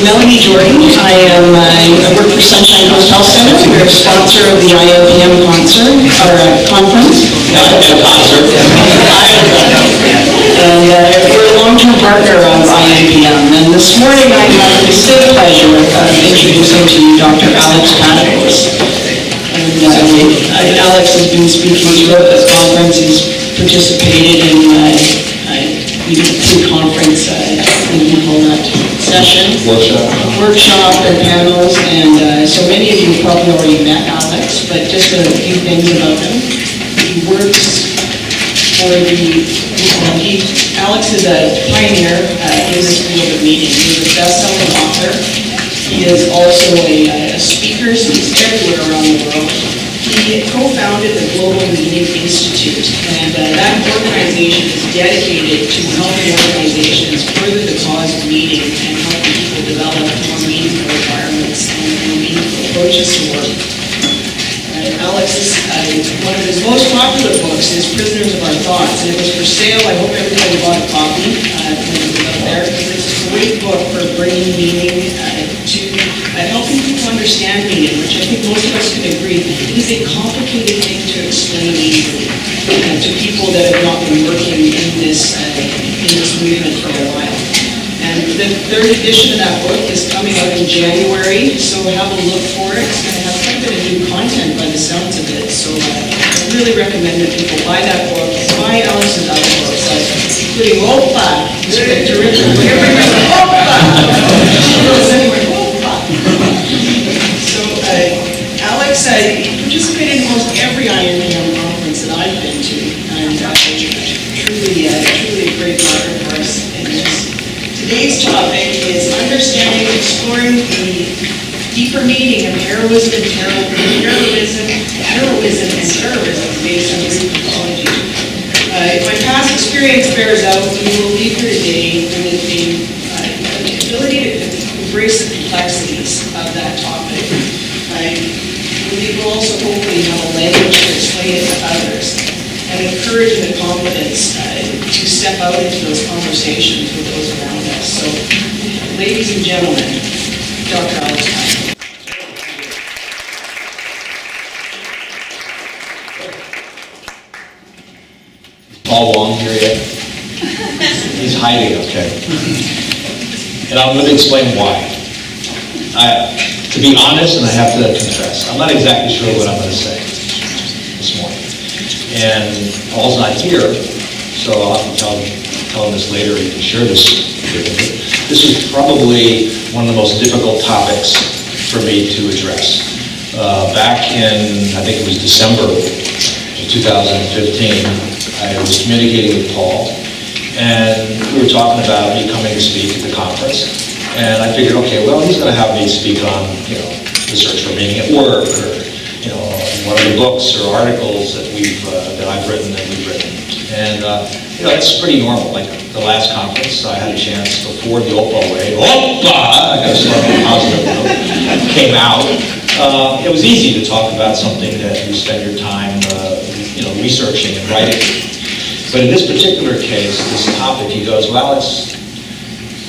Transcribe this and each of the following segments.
Melanie Jordan. I work for Sunshine Coast Health Center. We're a sponsor of the INPM conference. And we're a long-term partner of INPM. And this morning I have the distinct pleasure of introducing to you Dr. Pattakos. And Alex has been speaking throughout this conference. He's participated in pre-conference, we call that session, workshop and panels, and so many of you probably already met Alex, but just a few things about him. He works for Alex is a pioneer in this field of meeting. He's a best-selling author. He is also a speaker, so he's everywhere around the world. He co-founded the Global Meeting Institute, and that organization is dedicated to helping organizations further the cause of meeting and helping people develop more meaningful environments and meaningful approaches to work. Alex, one of his most popular books is Prisoners of Our Thoughts, and it was for sale. I hope everybody bought a copy when it was out there, because it's a great book for bringing meaning to helping people understand meaning, which I think most of us can agree is a complicated thing to explain easily to people that have not been working in this movement for a while. And the third edition of that book is coming out in January, so have a look for it. It's going to have quite a bit of new content by the sounds of it, so I really recommend that people buy that book and buy Alex's other books, including Opa. It's terrific. Everybody, Opa! She goes anywhere, Opa! So Alex, he participated in almost every INPM conference that I've been to, and truly a great partner for us in this. Today's topic is understanding and exploring the deeper meaning of heroism and terrorism based on Greek mythology. If my past experience bears out, we will leave here today with the ability to embrace the complexities of that topic. We will also hopefully have a language to explain it to others and encourage the confidence to step out into those conversations with those around us. So, ladies and gentlemen, Dr. Alex Pattakos. Paul Wong here yet? He's hiding, okay. And I'm going to explain why. To be honest, and I have to confess, I'm not exactly sure what I'm going to say this morning. And Paul's not here, so I'll have to tell him this later. He can share this with me. This is probably one of the most difficult topics for me to address. Back in, I think it was December of 2015, I was communicating with Paul, and we were talking about me coming to speak at the conference. And I figured, okay, well, he's going to have me speak on, the search for meaning at work, or, one of the books or articles that I've written and we've written. And, it's pretty normal. Like the last conference, I had a chance before the Opa wave. Opa! I got to start on a positive note. Came out. It was easy to talk about something that you spend your time, researching and writing. But in this particular case, this topic, he goes, well,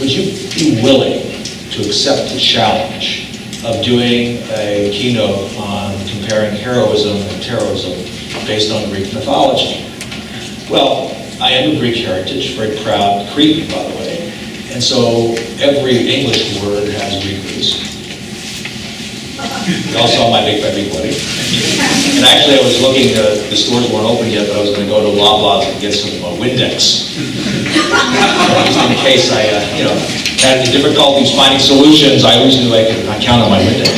would you be willing to accept the challenge of doing a keynote on comparing heroism and terrorism based on Greek mythology? Well, I am of Greek heritage, very proud Cretan, by the way, and so every English word has Greek roots. You all saw my big baby buddy. And actually I was looking, the stores weren't open yet, but I was going to go to Loblaws and get some Windex. Just in case I, had any difficulties finding solutions, I always knew I could count on my Windex.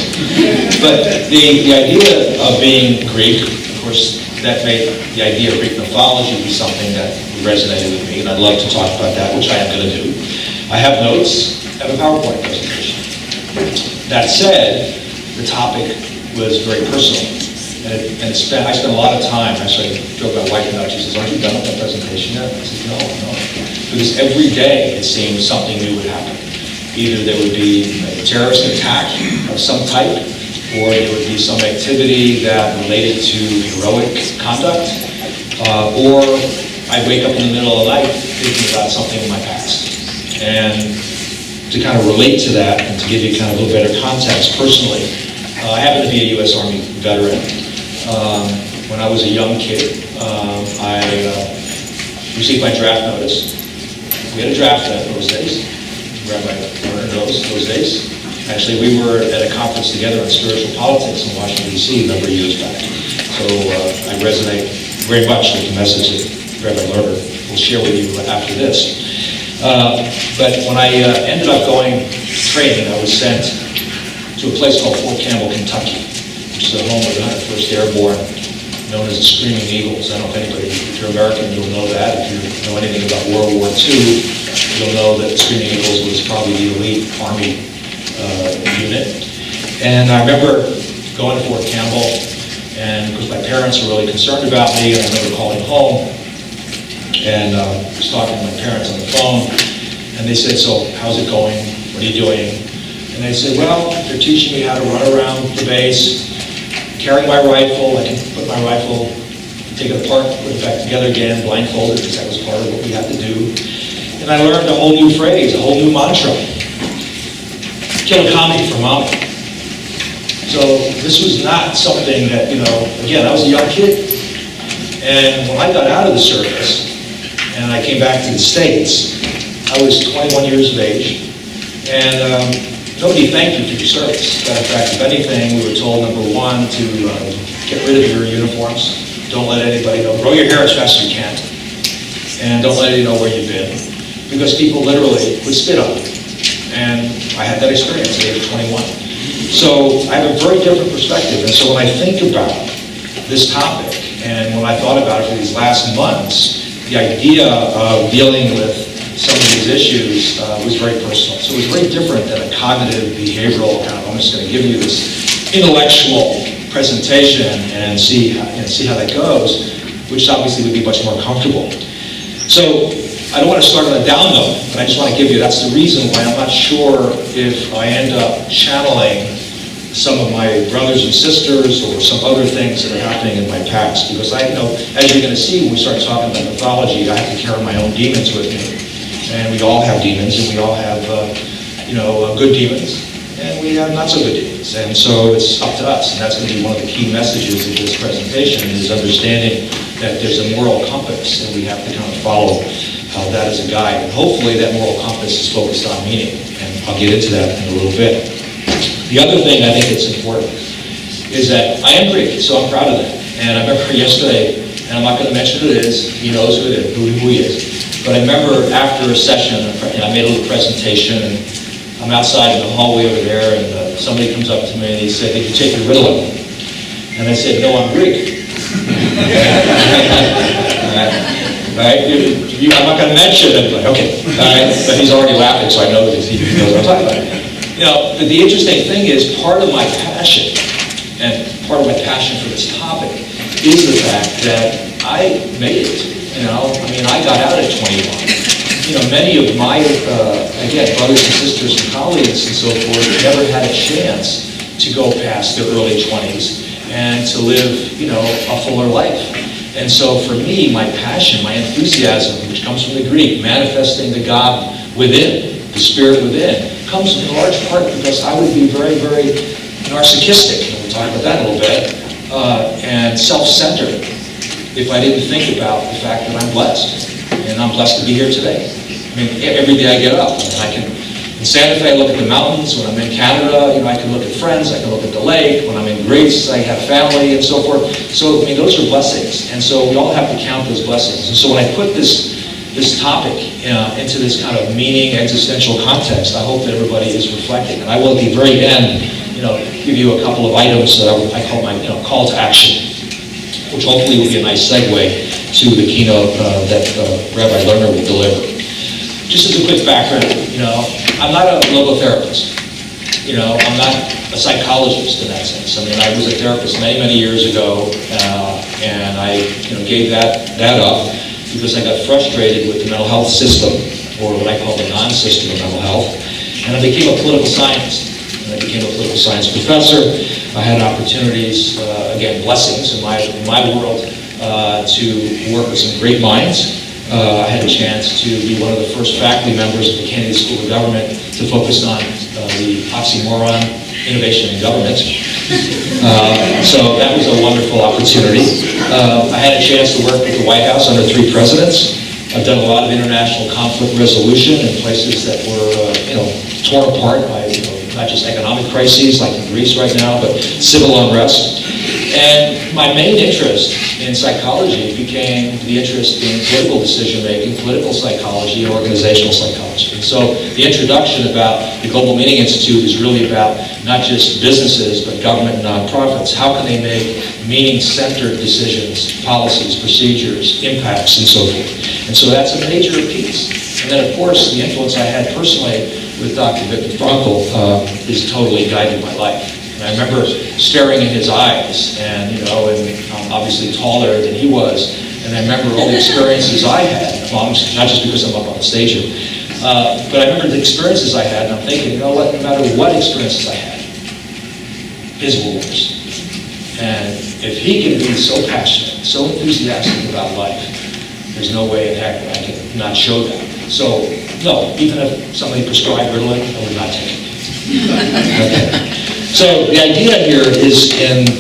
But the idea of being Greek, of course, that made the idea of Greek mythology be something that resonated with me, and I'd love to talk about that, which I am going to do. I have notes, I have a PowerPoint presentation. That said, the topic was very personal, and I spent a lot of time. Actually, I joke about wife about. She says, "Aren't you done with that presentation yet?" I said, "No, because every day it seemed something new would happen. Either there would be a terrorist attack of some type, or there would be some activity that related to heroic conduct, or I'd wake up in the middle of the night thinking about something in my past." And to kind of relate to that and to give you kind of a little better context personally. I happen to be a U.S. Army veteran. When I was a young kid, I received my draft notice. We had a draft in those days. Rabbi Lerner knows those days. Actually, we were at a conference together on spiritual politics in Washington, D.C. a number of years back. So I resonate very much with the message that Rabbi Lerner will share with you after this. But when I ended up going training, I was sent to a place called Fort Campbell, Kentucky, which is the home of the 101st Airborne, known as the Screaming Eagles. I don't know if anybody, if you're American, you'll know that. If you know anything about World War II, you'll know that the Screaming Eagles was probably the elite Army unit. And I remember going to Fort Campbell, and because my parents were really concerned about me, and I remember calling home, and was talking to my parents on the phone, and they said, "So, how's it going? What are you doing?" And they said, "Well, they're teaching me how to run around the base, carry my rifle. I can put my rifle, take it apart, put it back together again, blindfolded, because that was part of what we had to do. And I learned a whole new phrase, a whole new mantra. Kill a commie for mommy." So this was not something that, again, I was a young kid. And when I got out of the service, and I came back to the States, I was 21 years of age. And nobody thanked you for your service. In fact, if anything, we were told, number one, to get rid of your uniforms. Don't let anybody know. Grow your hair as fast as you can. And don't let anybody know where you've been. Because people literally would spit on you. And I had that experience at age 21. So I have a very different perspective. And so when I think about this topic, and when I thought about it for these last months, the idea of dealing with some of these issues was very personal. So it was very different than a cognitive, behavioral kind of, I'm just going to give you this intellectual presentation and see how that goes, which obviously would be much more comfortable. So I don't want to start on a down note, but I just want to give you, that's the reason why I'm not sure if I end up channeling some of my brothers and sisters or some other things that are happening in my past. Because as you're going to see when we start talking about mythology, I have to carry my own demons with me. And we all have demons, and we all have, good demons, and we have not so good demons. And so it's up to us, and that's going to be one of the key messages of this presentation, is understanding that there's a moral compass, and we have to kind of follow that as a guide. And hopefully that moral compass is focused on meaning, and I'll get into that in a little bit. The other thing I think that's important is that I am Greek, so I'm proud of that. And I remember yesterday, and I'm not going to mention who it is, he knows who he is. But I remember after a session, I made a little presentation, and I'm outside in the hallway over there, and somebody comes up to me and he said, "Did you take your Ritalin?" And I said, "No, I'm Greek." All right? I'm not going to mention it, but okay. All right? But he's already laughing, so I know that he knows what I'm talking about. But the interesting thing is, part of my passion, and part of my passion for this topic, is the fact that I made it. I got out at 21. Many of my, again, brothers and sisters and colleagues and so forth never had a chance to go past their early 20s and to live, a fuller life. And so for me, my passion, my enthusiasm, which comes from the Greek, manifesting the God within, the spirit within, comes in large part because I would be very, very narcissistic, and we'll talk about that a little bit, and self-centered, if I didn't think about the fact that I'm blessed, and I'm blessed to be here today. Every day I get up, and in Santa Fe I look at the mountains. When I'm in Canada, I can look at friends, I can look at the lake. When I'm in Greece, I have family and so forth. So, those are blessings, and so we all have to count those blessings. And so when I put this topic into this kind of meaning, existential context, I hope that everybody is reflecting. And I will at the very end, give you a couple of items that I call my call to action, which hopefully will be a nice segue to the keynote that Rabbi Lerner will deliver. Just as a quick background, I'm not a logotherapist. I'm not a psychologist in that sense. I was a therapist many, many years ago, and I gave that up because I got frustrated with the mental health system, or what I call the non-system of mental health, and I became a political scientist. And I became a political science professor. I had opportunities, again, blessings in my world, to work with some great minds, I had a chance to be one of the first faculty members of the Kennedy School of Government to focus on the oxymoron, innovation in government. So that was a wonderful opportunity. I had a chance to work with the White House under 3 presidents. I've done a lot of international conflict resolution in places that were, torn apart by, not just economic crises like in Greece right now, but civil unrest. And my main interest in psychology became the interest in political decision-making, political psychology, and organizational psychology. And so the introduction about the Global Meaning Institute is really about not just businesses, but government and nonprofits. How can they make meaning-centered decisions, policies, procedures, impacts, and so forth? And so that's a major piece. And then, of course, the influence I had personally with Dr. Viktor Frankl has totally guided my life. And I remember staring in his eyes, and I'm obviously taller than he was, and I remember all the experiences I had, not just because I'm up on the stage here, but I remember the experiences I had, and I'm thinking, no matter what experiences I had, his were worse. And if he can be so passionate, so enthusiastic about life, there's no way in heck that I can not show that. So, no, even if somebody prescribed Ritalin, I would not take it. Okay. So the idea here is,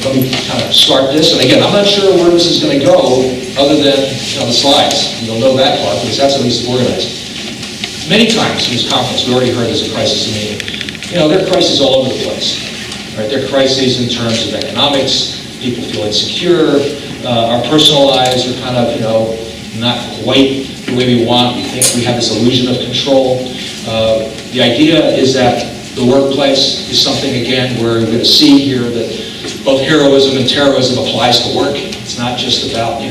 let me kind of start this, and again, I'm not sure where this is going to go other than the slides. You'll know that part because that's at least organized. Many times in this conference, we already heard there's a crisis in meaning. There are crises all over the place. Right? There are crises in terms of economics, people feel insecure, our personal lives are kind of, not quite the way we want. We think we have this illusion of control. The idea is that the workplace is something, again, where we're going to see here that both heroism and terrorism applies to work. It's not just about,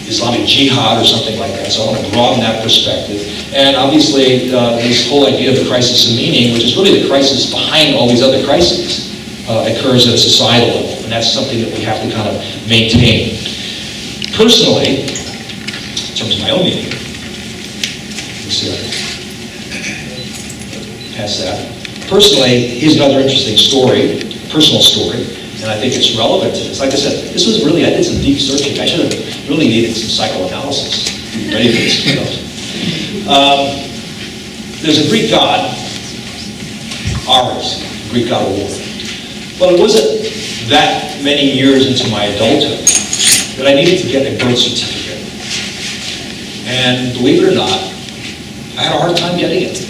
Islamic jihad or something like that. So I want to broaden that perspective. And obviously, this whole idea of the crisis of meaning, which is really the crisis behind all these other crises, occurs at a societal level. And that's something that we have to kind of maintain. Personally, in terms of my own meaning, let's see if I can pass that. Personally, here's another interesting story, personal story, and I think it's relevant to this. Like I said, I did some deep searching. I should have really needed some psychoanalysis to be ready for this keynote. There's a Greek god, Ares, Greek god of war. But it wasn't that many years into my adulthood that I needed to get a birth certificate. And believe it or not, I had a hard time getting it.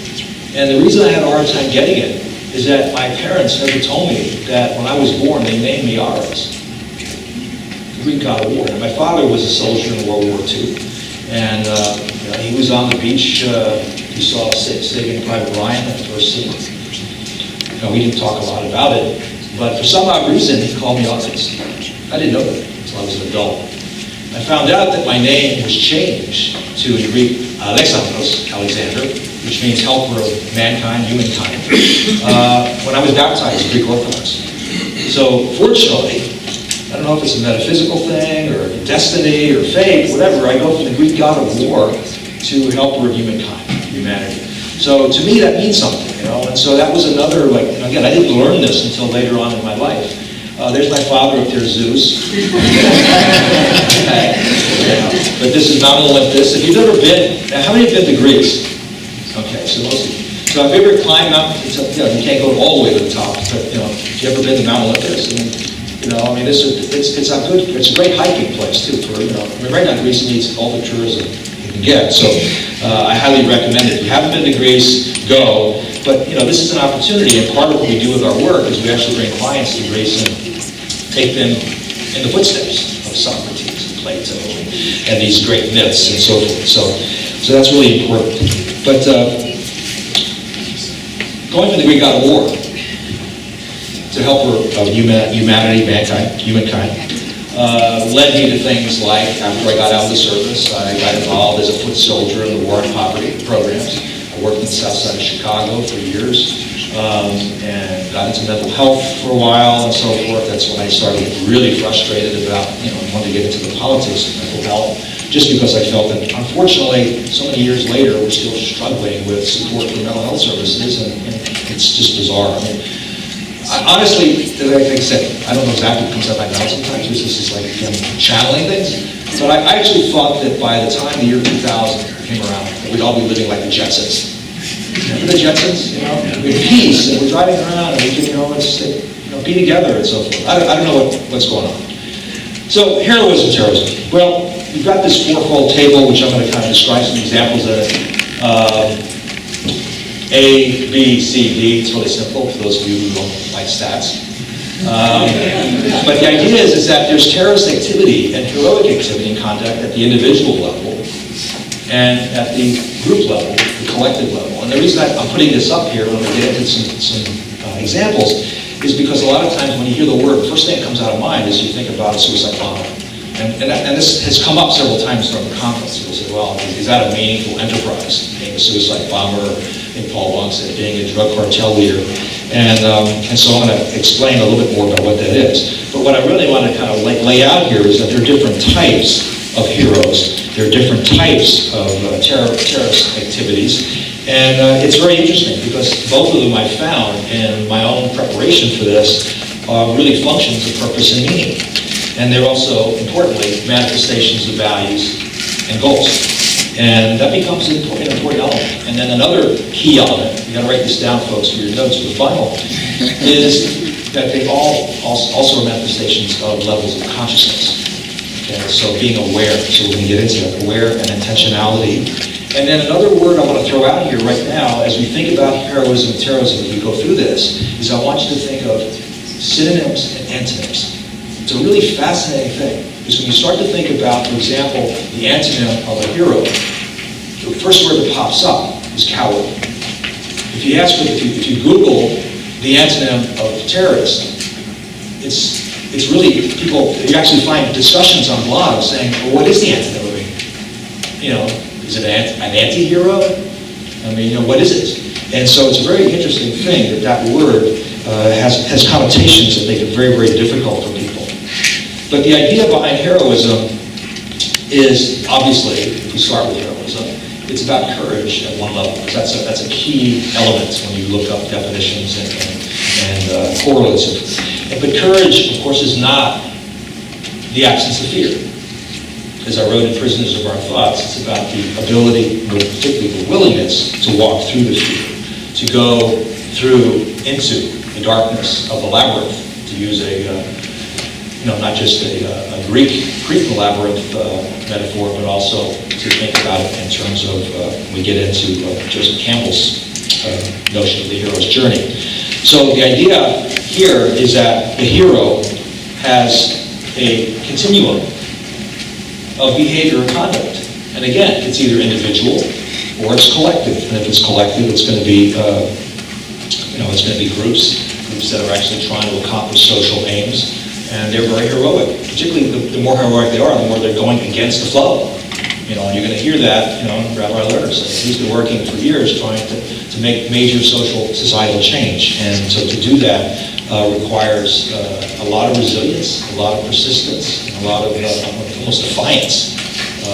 And the reason I had a hard time getting it is that my parents never told me that when I was born, they named me Ares, the Greek god of war. And my father was a soldier in World War II. And he was on the beach. He saw Saving Private Ryan at the first scene. We didn't talk a lot about it. But for some odd reason, he called me Ares. I didn't know that until I was an adult. I found out that my name was changed to, in Greek, Alexandros, Alexander, which means helper of mankind, humankind, when I was baptized in Greek Orthodox. So fortunately, I don't know if it's a metaphysical thing or destiny or fate, whatever, I go from the Greek god of war to helper of humankind, humanity. So to me that means something, and so that was another, again, I didn't learn this until later on in my life. There's my father up there, Zeus. But this is Mount Olympus. If you've ever been, how many have been to Greece? Okay, so most of you. So have you ever climbed Mount, you can't go all the way to the top, but if you ever been to Mount Olympus, it's a great hiking place too. Right now Greece needs all the tourism you can get, so I highly recommend it. If you haven't been to Greece, go. But this is an opportunity, and part of what we do with our work is we actually bring clients to Greece and take them in the footsteps of Socrates and Plato and these great myths and so forth. So that's really important. But going from the Greek god of war to helper of humanity, mankind, humankind, led me to things like, after I got out of the service, I got involved as a foot soldier in the war and poverty programs. I worked in the south side of Chicago for years, and got into mental health for a while and so forth. That's when I started getting really frustrated about, wanting to get into the politics of mental health, just because I felt that, unfortunately, so many years later, we're still struggling with support for mental health services, and it's just bizarre. Honestly, like I said, I don't know exactly what comes out of my mouth sometimes. This is like channeling things. But I actually thought that by the time the year 2000 came around, that we'd all be living like the Jetsons. Remember the Jetsons? You know, we're peace, and we're driving around, and we can, let's be together and so forth. I don't know what's going on. So, heroism, terrorism. Well, you've got this fourfold table, which I'm going to kind of describe some examples of it. A, B, C, D. It's really simple for those of you who don't like stats. But the idea is that there's terrorist activity and heroic activity and conduct at the individual level and at the group level, the collective level. And the reason I'm putting this up here when we get into some examples is because a lot of times when you hear the word, the first thing that comes out of mind is you think about a suicide bomber. And this has come up several times during the conference. People say, well, is that a meaningful enterprise, being a suicide bomber, or I think Paul Wong said, being a drug cartel leader? And so I'm going to explain a little bit more about what that is. But what I really want to kind of lay out here is that there are different types of heroes. There are different types of terrorist activities. And it's very interesting because both of them I found in my own preparation for this are really functions of purpose and meaning. And they're also, importantly, manifestations of values and goals. And that becomes an important element. And then another key element, you got to write this down, folks, for your notes for the final, is that they all also are manifestations of levels of consciousness. Okay, so being aware, so we're going to get into that, aware and intentionality. And then another word I want to throw out here right now, as we think about heroism and terrorism, as we go through this, is I want you to think of synonyms and antonyms. It's a really fascinating thing, because when you start to think about, for example, the antonym of a hero, the first word that pops up is coward. If you Google the antonym of terrorist, it's really, you actually find discussions on blogs saying, well, what is the antonym of a, is it an anti-hero? I mean, what is it? And so it's a very interesting thing that word has connotations that make it very, very difficult for people. But the idea behind heroism is, obviously, if we start with heroism, it's about courage at one level, because that's a key element when you look up definitions and correlates. But courage, of course, is not the absence of fear. As I wrote in Prisoners of Our Thoughts, it's about the ability, particularly the willingness, to walk through the fear, to go into the darkness of the labyrinth, to use not just a Greek labyrinth metaphor, but also to think about it in terms of, we get into Joseph Campbell's notion of the hero's journey. So the idea here is that the hero has a continuum of behavior and conduct. And again, it's either individual or it's collective. And if it's collective, it's going to be, it's going to be groups that are actually trying to accomplish social aims. And they're very heroic. Particularly the more heroic they are, the more they're going against the flow. And you're going to hear that, Rabbi Lerner said, he's been working for years trying to make major societal change. And so to do that requires a lot of resilience, a lot of persistence, and a lot of almost defiance,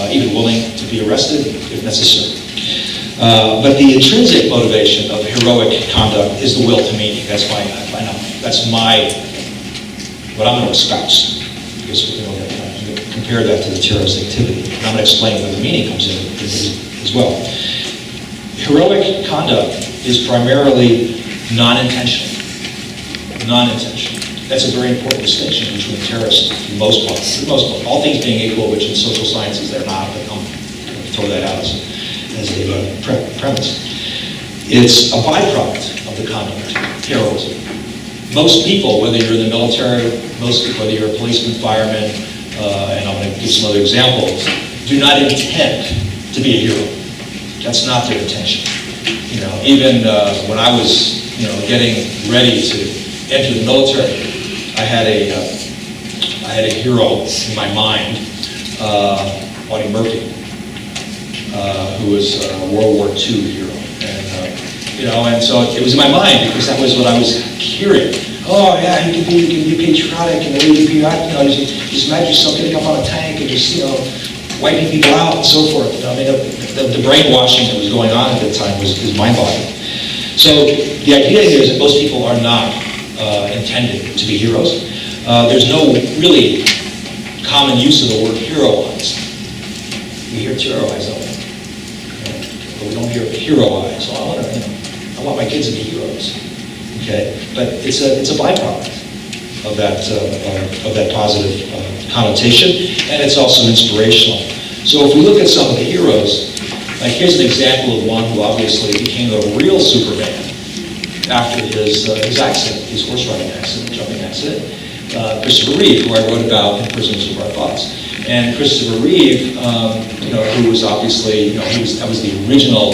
even willing to be arrested if necessary. But the intrinsic motivation of heroic conduct is the will to meaning. That's what I'm going to espouse, because we're going to compare that to the terrorist activity. And I'm going to explain where the meaning comes in as well. Heroic conduct is primarily non-intentional. Non-intentional. That's a very important distinction between terrorists, for the most part. All things being equal, which in social sciences they're not, but I'm going to throw that out as a premise. It's a byproduct of the conduct, heroism. Most people, whether you're in the military, whether you're a policeman, fireman, and I'm going to give some other examples, do not intend to be a hero. That's not their intention. Even when I was, getting ready to enter the military, I had a hero in my mind, Audie Murphy, who was a World War II hero. And so it was in my mind because that was what I was hearing. Oh yeah, you can be patriotic and just imagine yourself getting up on a tank and just wiping people out and so forth. I mean, the brainwashing that was going on at that time was mind-boggling. So the idea here is that most people are not intended to be heroes. There's no really common use of the word heroize. We hear terrorize, don't we? But we don't hear heroize. Well, I want my kids to be heroes. Okay, but it's a byproduct of that positive connotation, and it's also inspirational. So if we look at some of the heroes, like here's an example of one who obviously became a real Superman after his accident, his horse riding accident, jumping accident. Christopher Reeve, who I wrote about in Prisoners of Our Thoughts. And Christopher Reeve, who was obviously, that was the original,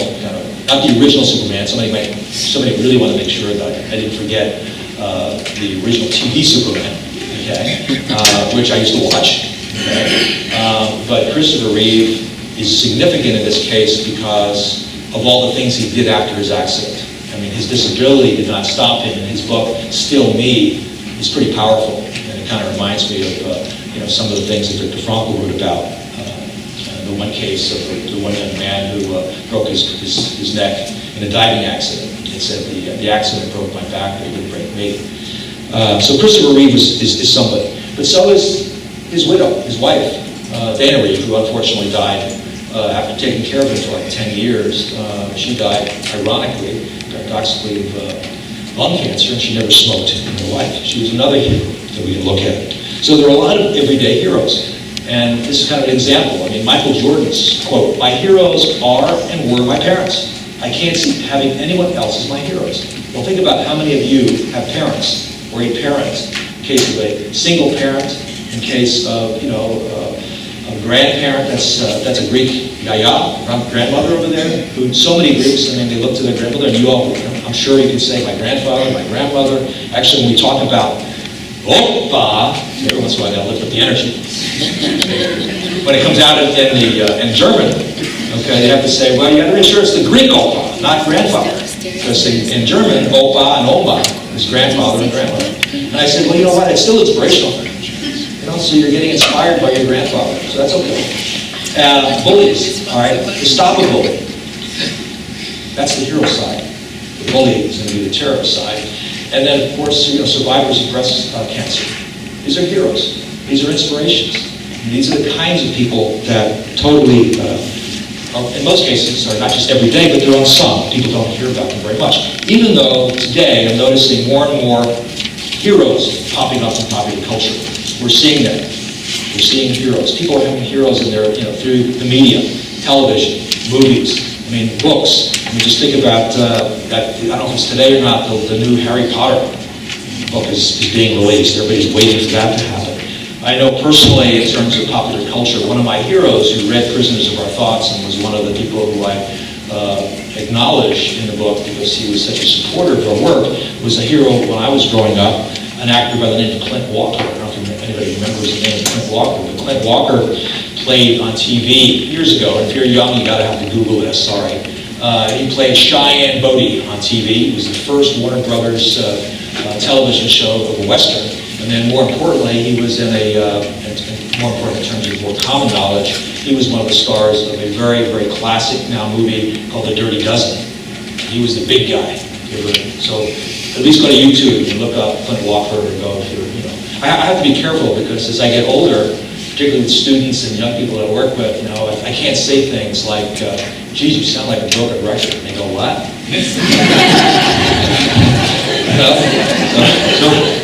not the original Superman. Somebody really want to make sure that I didn't forget the original TV Superman, okay, which I used to watch. Okay? But Christopher Reeve is significant in this case because of all the things he did after his accident. I mean, his disability did not stop him, and his book, Still Me, is pretty powerful, and it kind of reminds me of some of the things that Viktor Frankl wrote about. The one case of the one young man who broke his neck in a diving accident. It said the accident broke my back, but it didn't break me. So Christopher Reeve is somebody, but so is his widow, his wife, Dana Reeve, who unfortunately died after taking care of him for like 10 years. She died, ironically, paradoxically, of lung cancer, and she never smoked in her life. She was another hero that we can look at. So there are a lot of everyday heroes. And this is kind of an example. I mean, Michael Jordan's quote, "My heroes are and were my parents. I can't see having anyone else as my heroes." Well, think about how many of you have parents, or a parent, in case of a single parent, in case of, a grandparent, that's a Greek yaya, grandmother over there, who so many Greeks, they look to their grandmother, and you all, I'm sure you can say my grandfather, my grandmother. Actually, when we talk about Oppa, every once in a while they'll lift up the energy. When it comes out in German, okay, they have to say, well, you got to make sure it's the Greek Oppa, not grandfather. Because in German, Oppa and Oma is grandfather and grandmother. And I said, well, you know what, it's still inspirational. So you're getting inspired by your grandfather, so that's okay. Bullies, all right, to stop a bully. That's the hero side. The bully is going to be the terrorist side. And then, of course, survivors of breast cancer. These are heroes. These are inspirations. And these are the kinds of people that totally, in most cases, are not just every day, but they're unsung. People don't hear about them very much. Even though today I'm noticing more and more heroes popping up in popular culture. We're seeing that. We're seeing heroes. People are having heroes in their, through the media, television, movies. Books. Just think about that. I don't know if it's today or not. The new Harry Potter book is being released. Everybody's waiting for that to happen. I know personally, in terms of popular culture, one of my heroes who read Prisoners of Our Thoughts and was one of the people who I acknowledged in the book because he was such a supporter of our work, was a hero when I was growing up. An actor by the name of Clint Walker. I don't know if anybody remembers the name of Clint Walker, but Clint Walker played on TV years ago, and if you're young, you gotta have to Google this, sorry. He played Cheyenne Bodie on TV. He was the first Warner Brothers television show of a Western, and then more importantly, he was in more important in terms of more common knowledge, he was one of the stars of a very, very classic now movie called The Dirty Dozen. He was the big guy. So at least go to YouTube and look up Clint Walker and go through, I have to be careful because as I get older, particularly with students and young people that I work with, I can't say things like, geez, you sound like a broken record. And they go, what?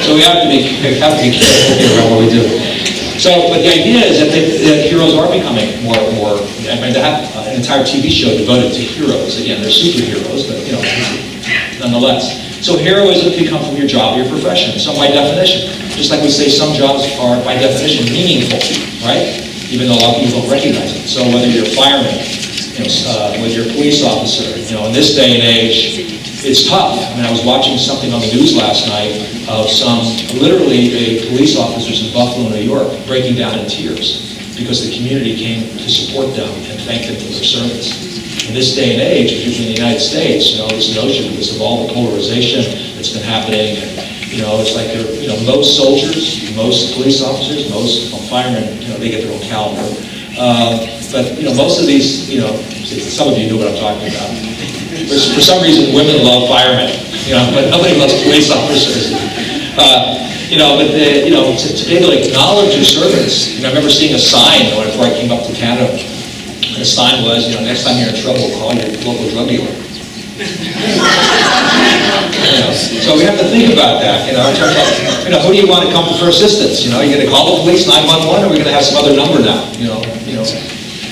So we have to be careful here about what we do. So, but the idea is that heroes are becoming more and more, to have an entire TV show devoted to heroes. Again, they're superheroes, but, nonetheless. So heroism can come from your job or your profession, some by definition. Just like we say some jobs are, by definition, meaningful, right? Even though a lot of people don't recognize it. So whether you're a fireman, whether you're a police officer, in this day and age, it's tough. I was watching something on the news last night of literally police officers in Buffalo, New York, breaking down in tears because the community came to support them and thank them for their service. In this day and age, particularly in the United States, this notion because of all the polarization that's been happening, and it's like most soldiers, most police officers, most firemen, they get their own calendar. But most of these, some of you know what I'm talking about. For some reason, women love firemen, but nobody loves police officers. to be able to acknowledge your service. I remember seeing a sign before I came up to Canada, and the sign was, next time you're in trouble, call your local drug dealer. So we have to think about that, in terms of, who do you want to come for assistance? Are you going to call the police, 911, or are we going to have some other number now?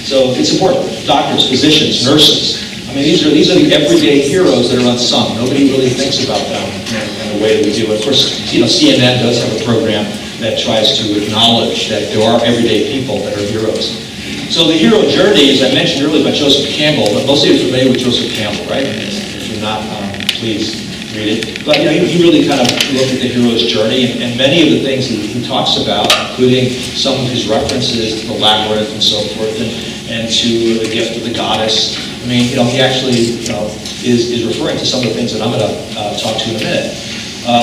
So it's important. Doctors, physicians, nurses. These are the everyday heroes that are unsung. Nobody really thinks about them in the way that we do. Of course, CNN does have a program that tries to acknowledge that there are everyday people that are heroes. So the hero journey, as I mentioned earlier by Joseph Campbell, but most of you are familiar with Joseph Campbell, right? If you're not, please read it. But he really kind of looked at the hero's journey, and many of the things that he talks about, including some of his references to the labyrinth and so forth, and to the gift of the goddess. He actually is referring to some of the things that I'm going to talk to in a minute.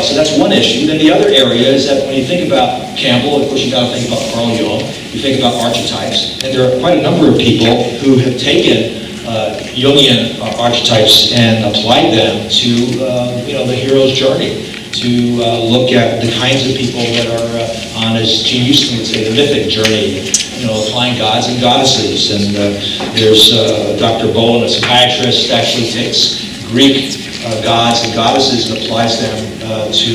So that's one issue. Then the other area is that when you think about Campbell, of course you've got to think about Carl Jung, you think about archetypes, and there are quite a number of people who have taken Jungian archetypes and applied them to the hero's journey, to look at the kinds of people that are on, as Gene Houston would say, the mythic journey, applying gods and goddesses. And there's Dr. Bowen, a psychiatrist, actually takes Greek gods and goddesses and applies them to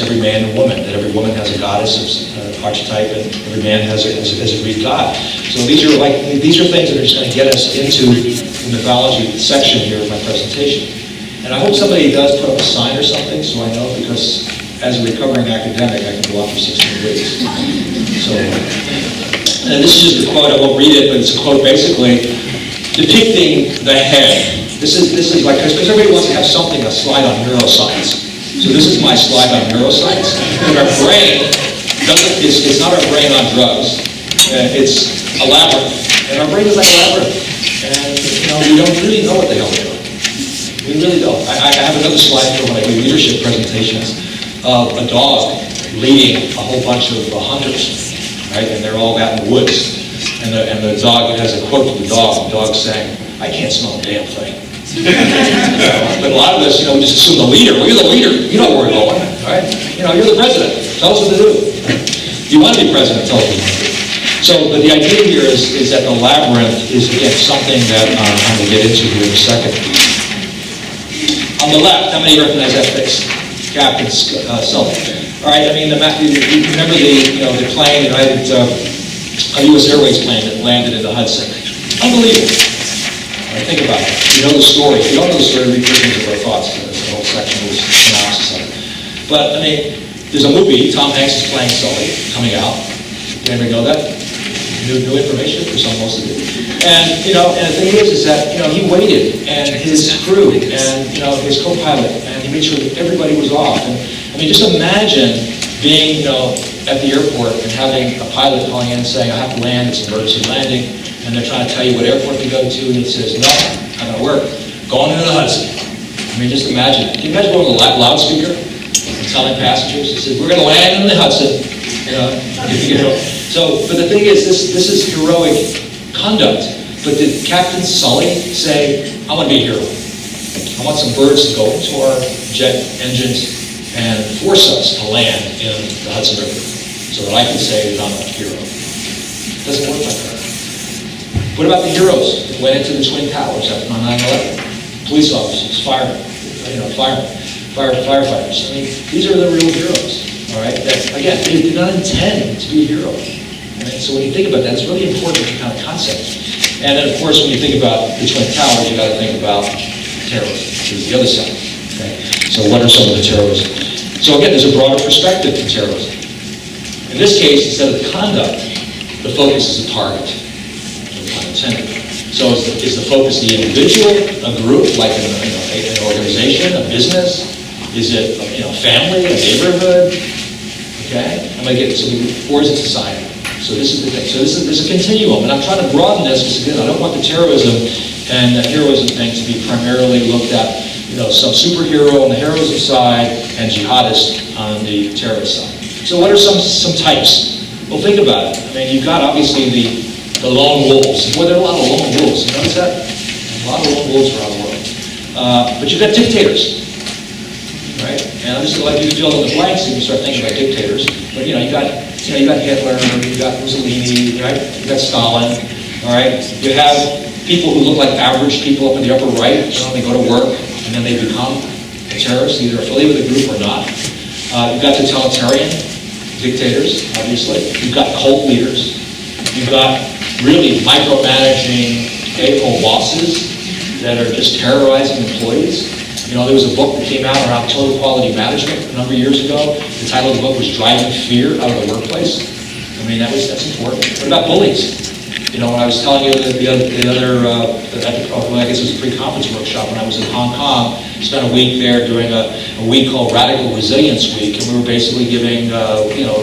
every man and woman. That every woman has a goddess archetype, and every man has a Greek god. So these are things that are just going to get us into the mythology section here of my presentation. And I hope somebody does put up a sign or something, so I know, because as a recovering academic, I can go on for 16 weeks. So, and this is just a quote. I won't read it, but it's a quote basically depicting the head. This is like, because everybody wants to have something, a slide on neuroscience. So this is my slide on neuroscience. And our brain it's not our brain on drugs. It's a labyrinth. And our brain is like a labyrinth. And, we don't really know what the hell we're doing. We really don't. I have another slide for when I do leadership presentations of a dog leading a whole bunch of hunters, right? And they're all out in the woods. And the dog, it has a quote from the dog's saying, "I can't smell a damn thing." But a lot of us, we just assume the leader. Well, you're the leader. You know where we're going, right? You're the president. Tell us what to do. You want to be president, tell us what to do. So, but the idea here is that the labyrinth is, again, something that I'm going to get into here in a second. On the left, how many recognize that face? Captain Sully. All right, you remember the plane, right? A U.S. Airways plane that landed in the Hudson. Unbelievable. Think about it. You know the story. If you don't know the story, read versions of our thoughts. There's a whole section with synopsis of it. But, there's a movie, Tom Hanks is playing Sully, coming out. Did anybody know that? New information for some, most of you. And, and the thing is that, he waited, and his crew, and, his co-pilot, and he made sure that everybody was off. And, just imagine being, at the airport and having a pilot calling in and saying, "I have to land, it's an emergency landing," and they're trying to tell you what airport to go to, and it says, "No, not going to work. Going into the Hudson." Just imagine it. Can you imagine going to the loudspeaker and telling passengers, it says, "We're going to land in the Hudson." So, but the thing is, this is heroic conduct. But did Captain Sully say, "I want to be a hero. I want some birds to go into our jet engines and force us to land in the Hudson River so that I can say that I'm a hero"? It doesn't work like that. What about the heroes that went into the Twin Towers after 9/11? Police officers, firemen, firefighters. These are the real heroes, all right? That, again, they did not intend to be a hero. Right? So when you think about that, it's really important kind of concept. And then, of course, when you think about the Twin Towers, you got to think about terrorism, which is the other side. Okay? So what are some of the terrorism? So again, there's a broader perspective to terrorism. In this case, instead of the conduct, the focus is the target. So is the focus the individual, a group, like an organization, a business? Is it family, a neighborhood? Okay, or is it society? So this is the thing. So there's a continuum, and I'm trying to broaden this because again, I don't want the terrorism and the heroism thing to be primarily looked at. Some superhero on the heroism side and jihadist on the terrorist side. So what are some types? Well, think about it. You've got obviously the lone wolves. Boy, there are a lot of lone wolves. You notice that? A lot of lone wolves around the world. But you've got dictators, right? And And I'm just going to let you fill in the blanks and you start thinking about dictators. But you got Hitler, you got Mussolini, right? You got Stalin, all right? You have people who look like average people up in the upper right. They go to work and then they become a terrorist, either affiliated with a group or not. You've got totalitarian dictators, obviously. You've got cult leaders. You've got really micromanaging a-hole bosses that are just terrorizing employees. There was a book that came out around total quality management a number of years ago. The title of the book was Driving Fear Out of the Workplace. That's important. What about bullies? When I was telling you that I guess it was a pre-conference workshop when I was in Hong Kong, spent a week there during a week called Radical Resilience Week, and we were basically giving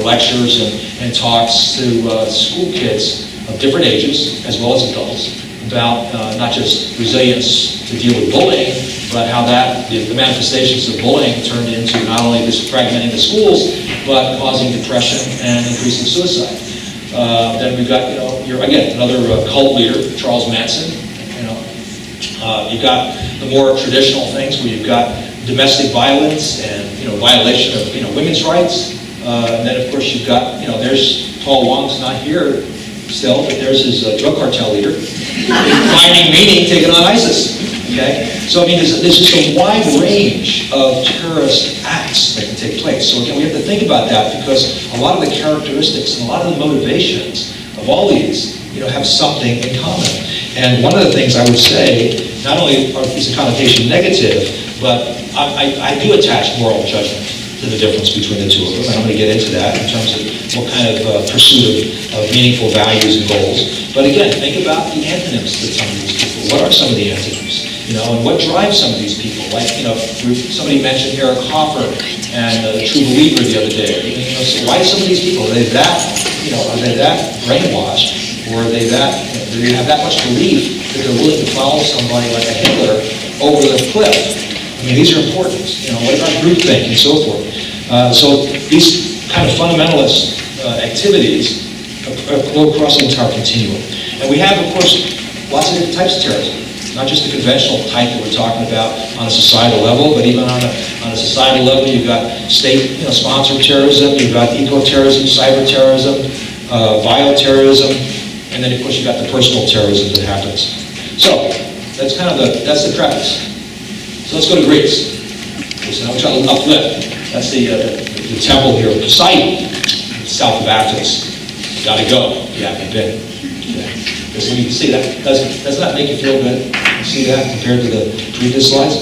lectures and talks to school kids of different ages, as well as adults, about not just resilience to deal with bullying, but how the manifestations of bullying turned into not only this fragmenting the schools, but causing depression and increasing suicide. Then we've got, another cult leader, Charles Manson. You've got the more traditional things where you've got domestic violence and, violation of, women's rights. And then, of course, you've got, there's Paul Wong's not here still, but there's his drug cartel leader, finding meaning, taking on ISIS. Okay? So, there's just a wide range of terrorist acts that can take place. So, again, we have to think about that because a lot of the characteristics and a lot of the motivations of all these, have something in common. And one of the things I would say, not only is the connotation negative, but I do attach moral judgment to the difference between the two of them, and I'm going to get into that in terms of what kind of pursuit of meaningful values and goals. But again, think about the antonyms to some of these people. What are some of the antonyms? And what drives some of these people? Like, somebody mentioned Eric Hoffer and the True Believer the other day. So why some of these people, are they that brainwashed, or are they do they have that much belief that they're willing to follow somebody like a Hitler over the cliff? These are important. What about groupthink and so forth? So these kind of fundamentalist activities go across the entire continuum. And we have, of course, lots of different types of terrorism. Not just the conventional type that we're talking about on a societal level, but even on a societal level, you've got state-sponsored terrorism, you've got eco-terrorism, cyber-terrorism, bioterrorism, and then, of course, you've got the personal terrorism that happens. So that's that's the preface. So let's go to Greece. So now we're trying to uplift. That's the temple here of Poseidon, south of Athens. Gotta go if you haven't been. Okay. So you can see that, doesn't that make you feel good? You see that compared to the previous slides?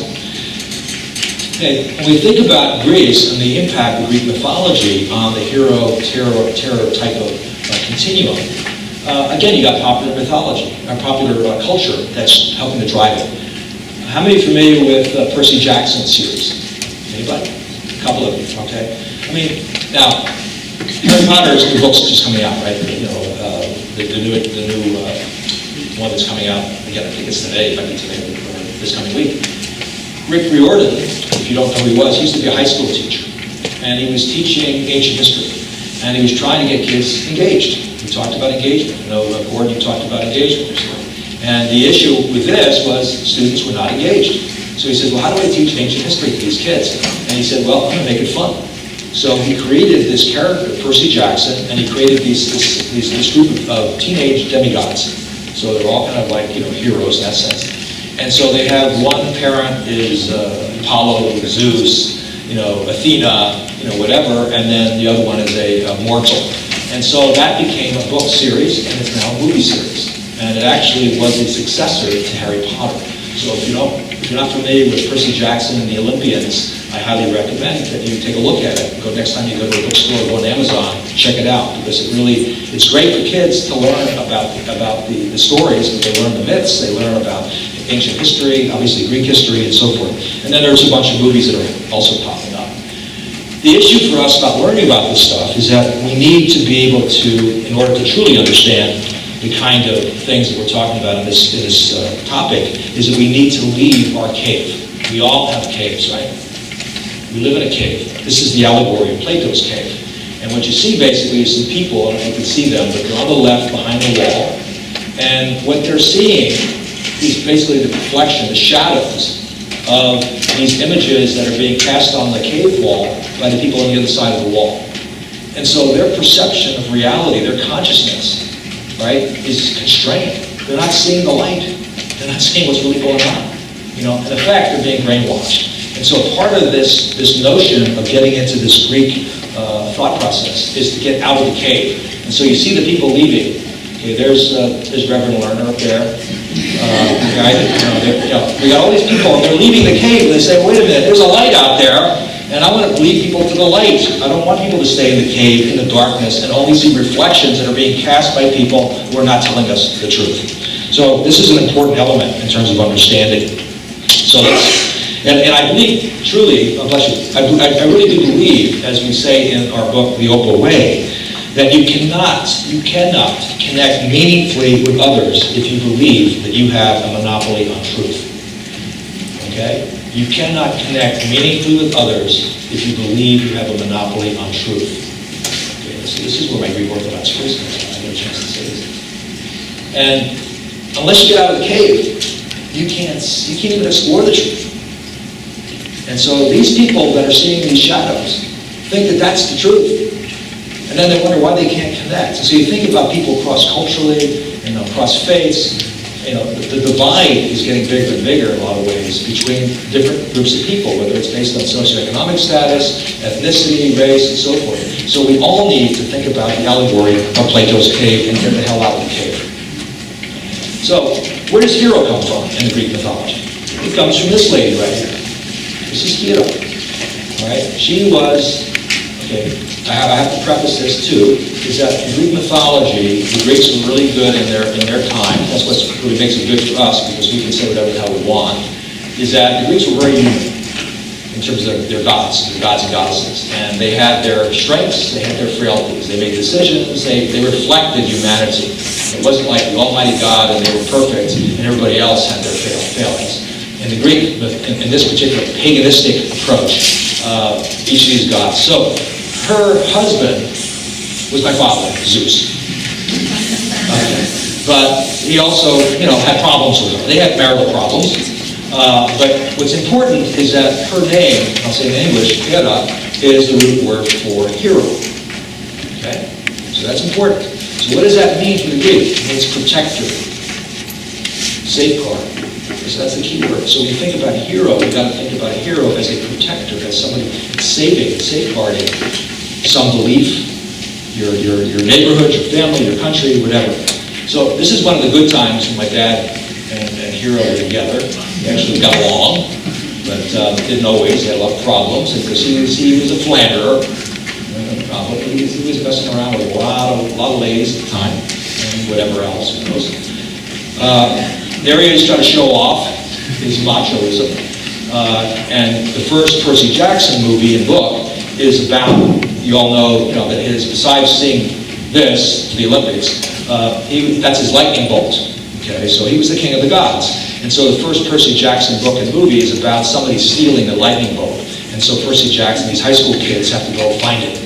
Okay, when we think about Greece and the impact of Greek mythology on the hero, terror type of continuum, again, you got popular mythology, popular culture that's helping to drive it. How many are familiar with Percy Jackson's series? Anybody? A couple of you, okay. Now, Harry Potter's new book's just coming out, right? The new one that's coming out, again, I think it's today, it might be today or this coming week. Rick Riordan, if you don't know who he was, he used to be a high school teacher. And he was teaching ancient history. And he was trying to get kids engaged. We talked about engagement. Gordon, you talked about engagement recently. And the issue with this was students were not engaged. So he said, well, how do I teach ancient history to these kids? And he said, well, I'm going to make it fun. So he created this character, Percy Jackson, and he created this group of teenage demigods. So they're all kind of like, heroes in that sense. And so they have one parent is Apollo, Zeus, Athena, whatever, and then the other one is a mortal. And so that became a book series, and it's now a movie series. And it actually was a successor to Harry Potter. So if you're not familiar with Percy Jackson and the Olympians, I highly recommend that you take a look at it. Next time you go to a bookstore, go on Amazon, check it out, because it's great for kids to learn about the stories, but they learn the myths, they learn about ancient history, obviously Greek history, and so forth. And then there's a bunch of movies that are also popping up. The issue for us about learning about this stuff is that we need to be able to, in order to truly understand the kind of things that we're talking about in this topic, is that we need to leave our cave. We all have caves, right? We live in a cave. This is the allegory of Plato's cave. And what you see basically is some people, I don't know if you can see them, but they're on the left behind the wall. And what they're seeing is basically the reflection, the shadows of these images that are being cast on the cave wall by the people on the other side of the wall. And so their perception of reality, their consciousness, right, is constrained. They're not seeing the light. They're not seeing what's really going on. In effect, they're being brainwashed. And so part of this notion of getting into this Greek thought process is to get out of the cave. And so you see the people leaving. Okay, there's Reverend Lerner up there. We got all these people, and they're leaving the cave, and they say, wait a minute, there's a light out there, and I want to lead people to the light. I don't want people to stay in the cave, in the darkness, and only see reflections that are being cast by people who are not telling us the truth. So this is an important element in terms of understanding. So and I believe, truly, bless you, I really do believe, as we say in our book, The Opal Way, that you cannot connect meaningfully with others if you believe that you have a monopoly on truth. Okay? You cannot connect meaningfully with others if you believe you have a monopoly on truth. Okay, so this is where my Greek Orthodox priest comes from. I get a chance to say this. And unless you get out of the cave, you can't even explore the truth. And so these people that are seeing these shadows think that that's the truth. And then they wonder why they can't connect. And so you think about people cross-culturally, across faiths, the divide is getting bigger and bigger in a lot of ways between different groups of people, whether it's based on socioeconomic status, ethnicity, race, and so forth. So we all need to think about the allegory of Plato's cave and get the hell out of the cave. So, where does hero come from in the Greek mythology? It comes from this lady right here. This is Hero. All right? She was, I have to preface this too, is that in Greek mythology, the Greeks were really good in their time. That's what really makes it good for us, because we can say whatever the hell we want, is that the Greeks were very human in terms of their gods and goddesses. And they had their strengths, they had their frailties. They made decisions, they reflected humanity. It wasn't like the Almighty God and they were perfect and everybody else had their failings. In the Greek, in this particular paganistic approach, each of these gods. So, her husband was my father, Zeus. But he also, had problems with her. They had marital problems. But what's important is that her name, I'll say in English, Hera, is the root word for hero. Okay? So that's important. So what does that mean for the Greek? It means protector, safeguard. So that's the key word. So when you think about a hero, you've got to think about a hero as a protector, as somebody saving, safeguarding some belief, your neighborhood, your family, your country, whatever. So this is one of the good times when my dad and Hero were together. They actually got along, but didn't always. They had a lot of problems because he was a philanderer. He was messing around with a lot of ladies at the time, and whatever else, who knows. There he is trying to show off his machoism. And the first Percy Jackson movie and book is about, you all know that besides seeing this, the Olympics, that's his lightning bolt. Okay, so he was the king of the gods. And so the first Percy Jackson book and movie is about somebody stealing the lightning bolt. And so Percy Jackson, these high school kids have to go find it.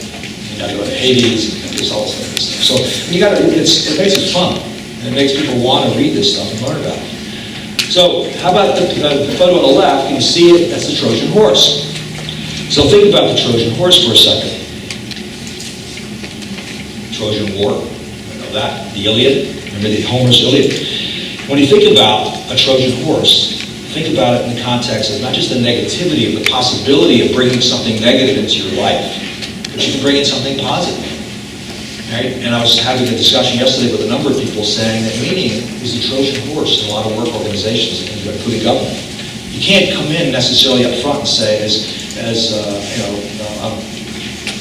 You got to go to Hades, and there's all this kind of stuff. So it makes it fun. And it makes people want to read this stuff and learn about it. So how about the photo on the left? You can see it, that's the Trojan horse. So think about the Trojan horse for a second. Trojan War, I know that. The Iliad, remember the Homer's Iliad? When you think about a Trojan horse, think about it in the context of not just the negativity, of the possibility of bringing something negative into your life, but you can bring in something positive. Right? And I was having a discussion yesterday with a number of people saying that meaning is the Trojan horse in a lot of work organizations, including government. You can't come in necessarily up front and say,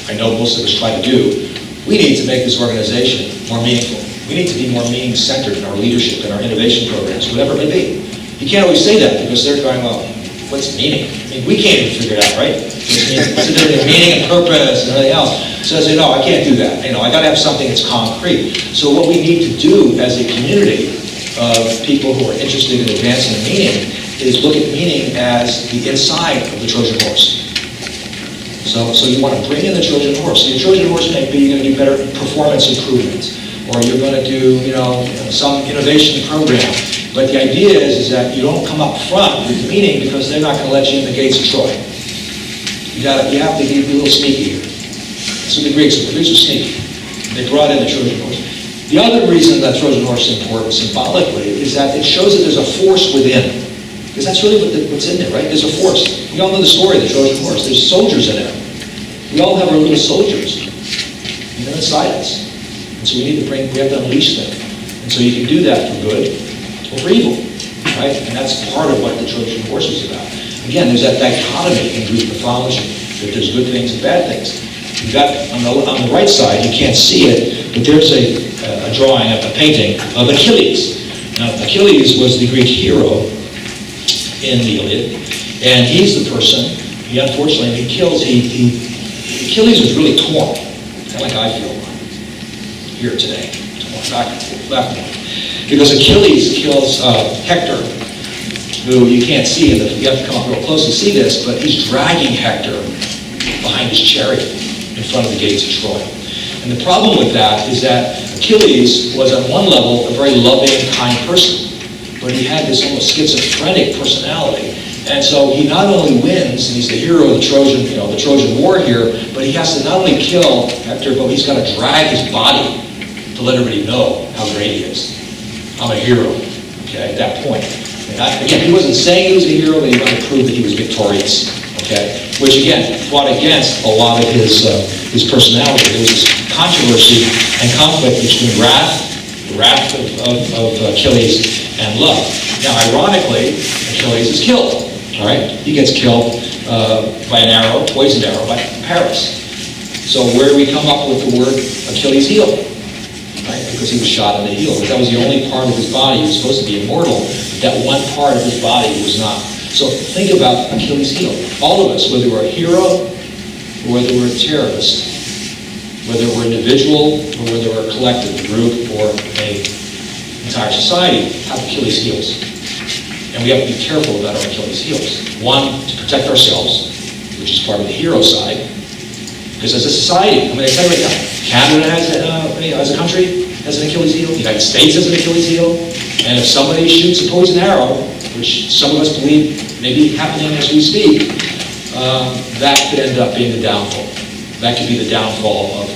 I know most of us try to do, we need to make this organization more meaningful. We need to be more meaning-centered in our leadership, in our innovation programs, whatever it may be. You can't always say that because they're going, well, what's meaning? I mean, we can't even figure it out, right? What's the difference between meaning and purpose and everything else? So I say, no, I can't do that. I got to have something that's concrete. So what we need to do as a community of people who are interested in advancing meaning is look at meaning as the inside of the Trojan horse. So you want to bring in the Trojan horse. So your Trojan horse may be you're going to do better performance improvement, or you're going to do some innovation program, But the idea is that you don't come up front with the meaning because they're not going to let you in the gates of Troy. You have to be a little sneaky here. So the Greeks were sneaky. They brought in the Trojan horse. The other reason that Trojan horse is important symbolically is that it shows that there's a force within. Because that's really what's in there, right? There's a force. We all know the story of the Trojan horse. There's soldiers in there. We all have our little soldiers. And they're inside us. And so we have to unleash them. And so you can do that for good or for evil, right? And that's part of what the Trojan horse is about. Again, there's that dichotomy in Greek mythology, that there's good things and bad things. You've got, on the right side, you can't see it, but there's a drawing, a painting of Achilles. Now, Achilles was the Greek hero in the Iliad, and he's the person, unfortunately, Achilles was really torn, kind of like I feel here today, torn back and forth, left and right. Because Achilles kills Hector, who you can't see, you have to come up real close to see this, but he's dragging Hector behind his chariot in front of the gates of Troy. And the problem with that is that Achilles was on one level a very loving, kind person, but he had this almost schizophrenic personality. And so he not only wins, and he's the hero of the Trojan War here, but he has to not only kill Hector, but he's got to drag his body to let everybody know how great he is. I'm a hero, okay, at that point. Again, he wasn't saying he was a hero, but he wanted to prove that he was victorious, okay? Which again, fought against a lot of his personality. There was this controversy and conflict between the wrath of Achilles and love. Now, ironically, Achilles is killed, all right? He gets killed by an arrow, poisoned arrow, by Paris. So where do we come up with the word Achilles heel? Right? Because he was shot in the heel. But that was the only part of his body. He was supposed to be immortal, but that one part of his body was not. So think about Achilles heel. All of us, whether we're a hero or whether we're a terrorist, whether we're individual or whether we're a collective, a group or an entire society, have Achilles heels. And we have to be careful about our Achilles heels. One, to protect ourselves, which is part of the hero side. Because as a society, I'm going to tell you right now, Canada as a country has an Achilles heel. The United States has an Achilles heel. And if somebody shoots a poison arrow, which some of us believe may be happening as we speak, that could end up being the downfall. That could be the downfall of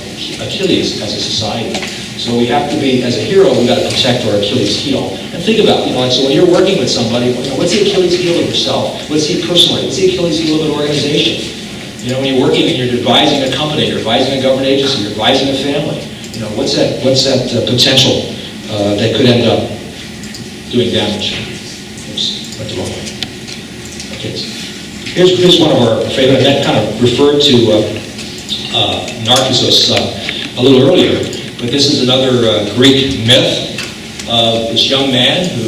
Achilles as a society. So we have to be, as a hero, we've got to protect our Achilles heel. And think about, so when you're working with somebody, what's the Achilles heel of yourself? What's the personally? What's the Achilles heel of an organization? When you're working and you're advising a company, you're advising a government agency, you're advising a family, what's that potential that could end up doing damage? Oops, went the wrong way. Okay, here's one of our favorite, that kind of referred to Narcissus a little earlier, but this is another Greek myth of this young man who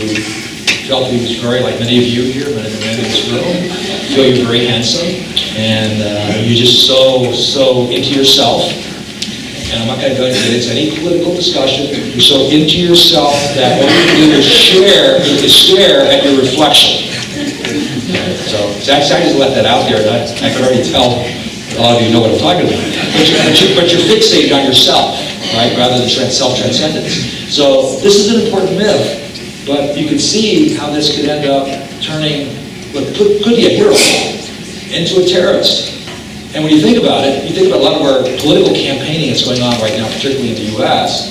felt he was very, like many of you here, many of the men in this room, feel you're very handsome, and you're just so into yourself. And I'm not going to go into any political discussion. You're so into yourself that what you do is stare at your reflection. So I just let that out there, and I can already tell a lot of you know what I'm talking about. But you're fixated on yourself, right, rather than self-transcendence. So this is an important myth, but you can see how this could end up turning what could be a hero into a terrorist. And when you think about it, you think about a lot of our political campaigning that's going on right now, particularly in the U.S.,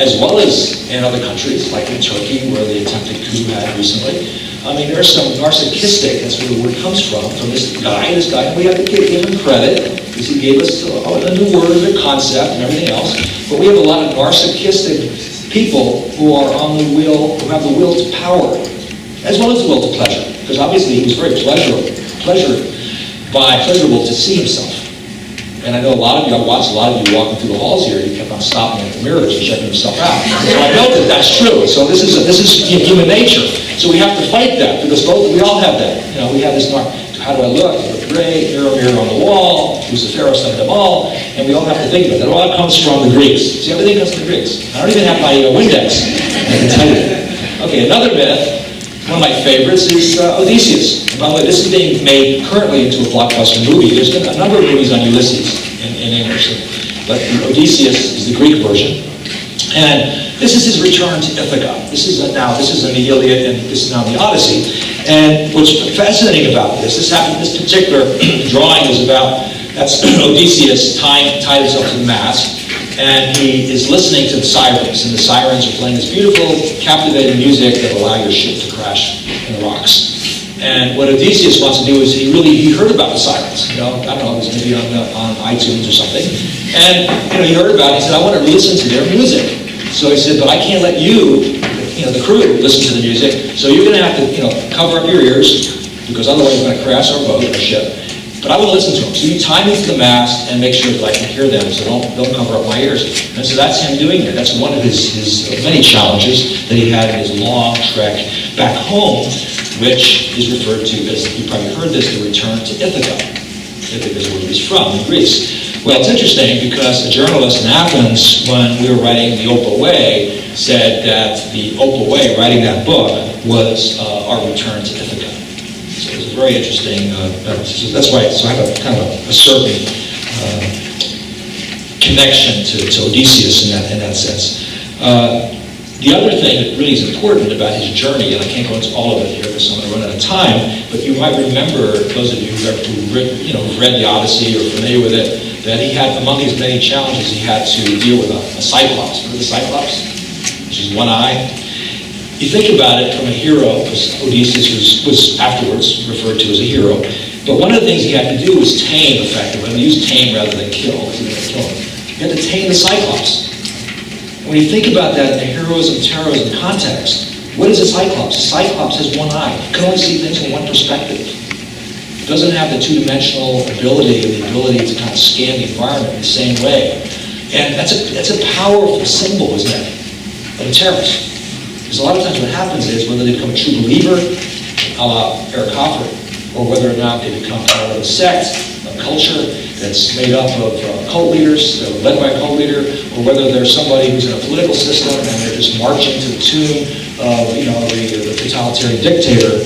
as well as in other countries, like in Turkey, where the attempted coup had recently. I mean, there's some narcissistic, that's where the word comes from this guy, and we have to give him credit, because he gave us a new word, a concept, and everything else. But we have a lot of narcissistic people who are on the will, who have the will to power, as well as the will to pleasure. Because obviously he was very pleasurable to see himself. And I know I watched a lot of you walking through the halls here, you kept on stopping at the mirrors and checking yourself out. So I know that that's true. So this is human nature. So we have to fight that, because we all have that. We have this, how do I look? I look great, mirror on the wall, who's the fairest of them all, and we all have to think about that. It all comes from the Greeks. See, everything comes from the Greeks. I don't even have my Windex, I can tell you that. Okay, another myth. One of my favorites is Odysseus. And by the way, this is being made currently into a blockbuster movie. There's been a number of movies on Ulysses in English, but Odysseus is the Greek version. And This is his return to Ithaca. This is in the Iliad, and this is now the Odyssey. And what's fascinating about this particular drawing is about, that's Odysseus tied himself to the mast, and he is listening to the sirens, and the sirens are playing this beautiful, captivating music that will allow your ship to crash in the rocks. And what Odysseus wants to do is he heard about the sirens. I don't know, it was maybe on iTunes or something. And he heard about it. He said, I want to listen to their music. So he said, but I can't let you, the crew, listen to the music. So you're going to have to, cover up your ears, because otherwise we're going to crash our boat or ship. But I want to listen to them. So you tie me to the mast and make sure that I can hear them. So don't cover up my ears. And so that's him doing it. That's one of his many challenges that he had in his long trek back home, which is referred to as, you probably heard this, the return to Ithaca. Ithaca is where he's from, in Greece. Well, it's interesting because a journalist in Athens, when we were writing the Opal Way, said that the Opal Way, writing that book, was our return to Ithaca. So it was very interesting. That's why I have a certain connection to Odysseus in that sense. The other thing that really is important about his journey, and I can't go into all of it here because I'm going to run out of time, but you might remember, those of you who've read the Odyssey or familiar with it, that he had, among his many challenges, he had to deal with a cyclops. Remember the cyclops? Which is one eye. You think about it from a hero, because Odysseus was afterwards referred to as a hero, but one of the things he had to do was tame, effectively. I'm going to use tame rather than kill, because he didn't kill him. He had to tame the cyclops. When you think about that in the heroism, terrorism context, what is a cyclops? A cyclops has one eye. It can only see things from one perspective. It doesn't have the two-dimensional ability or the ability to kind of scan the environment in the same way. And that's a powerful symbol, isn't it, of a terrorist. Because a lot of times what happens is, whether they become a true believer, a la Eric Hoffer, or whether or not they become part of a sect, a culture that's made up of cult leaders, led by a cult leader, or whether they're somebody who's in a political system and they're just marching to the tune of the totalitarian dictator,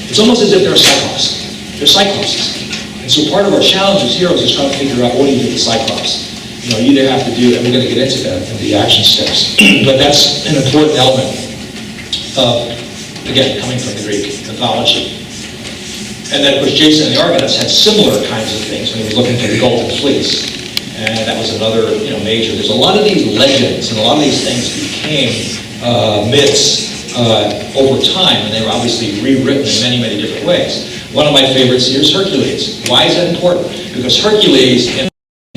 it's almost as if they're a cyclops. They're cyclopses. And so part of our challenge as heroes is trying to figure out, what do you do with cyclops? You either have to do, and we're going to get into that in the action steps, but that's an important element of, again, coming from the Greek mythology. And then, of course, Jason and the Argonauts had similar kinds of things when he was looking for the Golden Fleece. And that was another, major. There's a lot of these legends and a lot of these things became myths over time, and they were obviously rewritten in many, many different ways. One of my favorites here is Hercules. Why is that important? Because Hercules in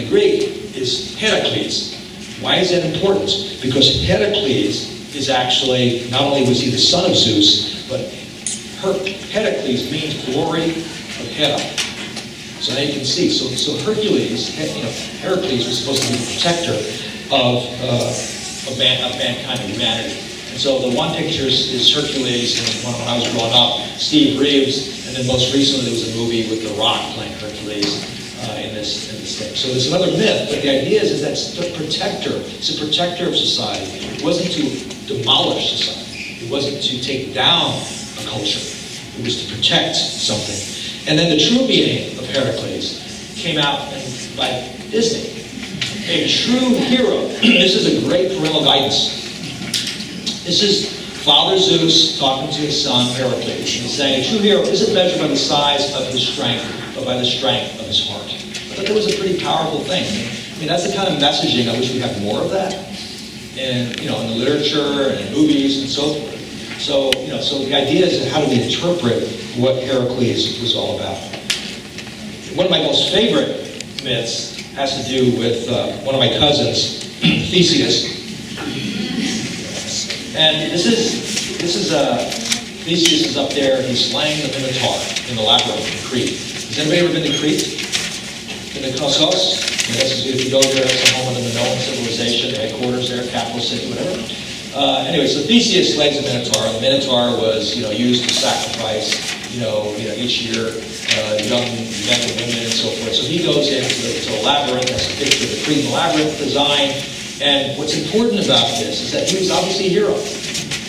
Greek is Heracles. Why is that important? Because Heracles is actually, not only was he the son of Zeus, but Heracles means glory of Hera. So now you can see, so Hercules, Heracles was supposed to be the protector of mankind, of humanity. And so the one picture is Hercules, and when I was growing up, Steve Reeves, and then most recently there was a movie with The Rock playing Hercules in this thing. So there's another myth, but the idea is that it's the protector. It's a protector of society. It wasn't to demolish society. It wasn't to take down a culture. It was to protect something. And then the true meaning of Heracles came out by Disney. A true hero. This is a great parental guidance. This is Father Zeus talking to his son Heracles. And he's saying a true hero isn't measured by the size of his strength, but by the strength of his heart. I thought that was a pretty powerful thing. I mean, that's the kind of messaging I wish we had more of that in the literature and in movies and so forth. So, so the idea is, how do we interpret what Heracles was all about? One of my most favorite myths has to do with one of my cousins, Theseus. And Theseus is up there, he's slaying the Minotaur in the labyrinth in Crete. Has anybody ever been to Crete? In the Knossos? If you go there, it's the home of the Minoan civilization, headquarters there, capital city, whatever. Anyway, so Theseus slays the Minotaur, and the Minotaur was, used to sacrifice, each year, young men and women and so forth. So he goes into a labyrinth, that's a picture of the Cretan labyrinth design, and what's important about this is that he was obviously a hero.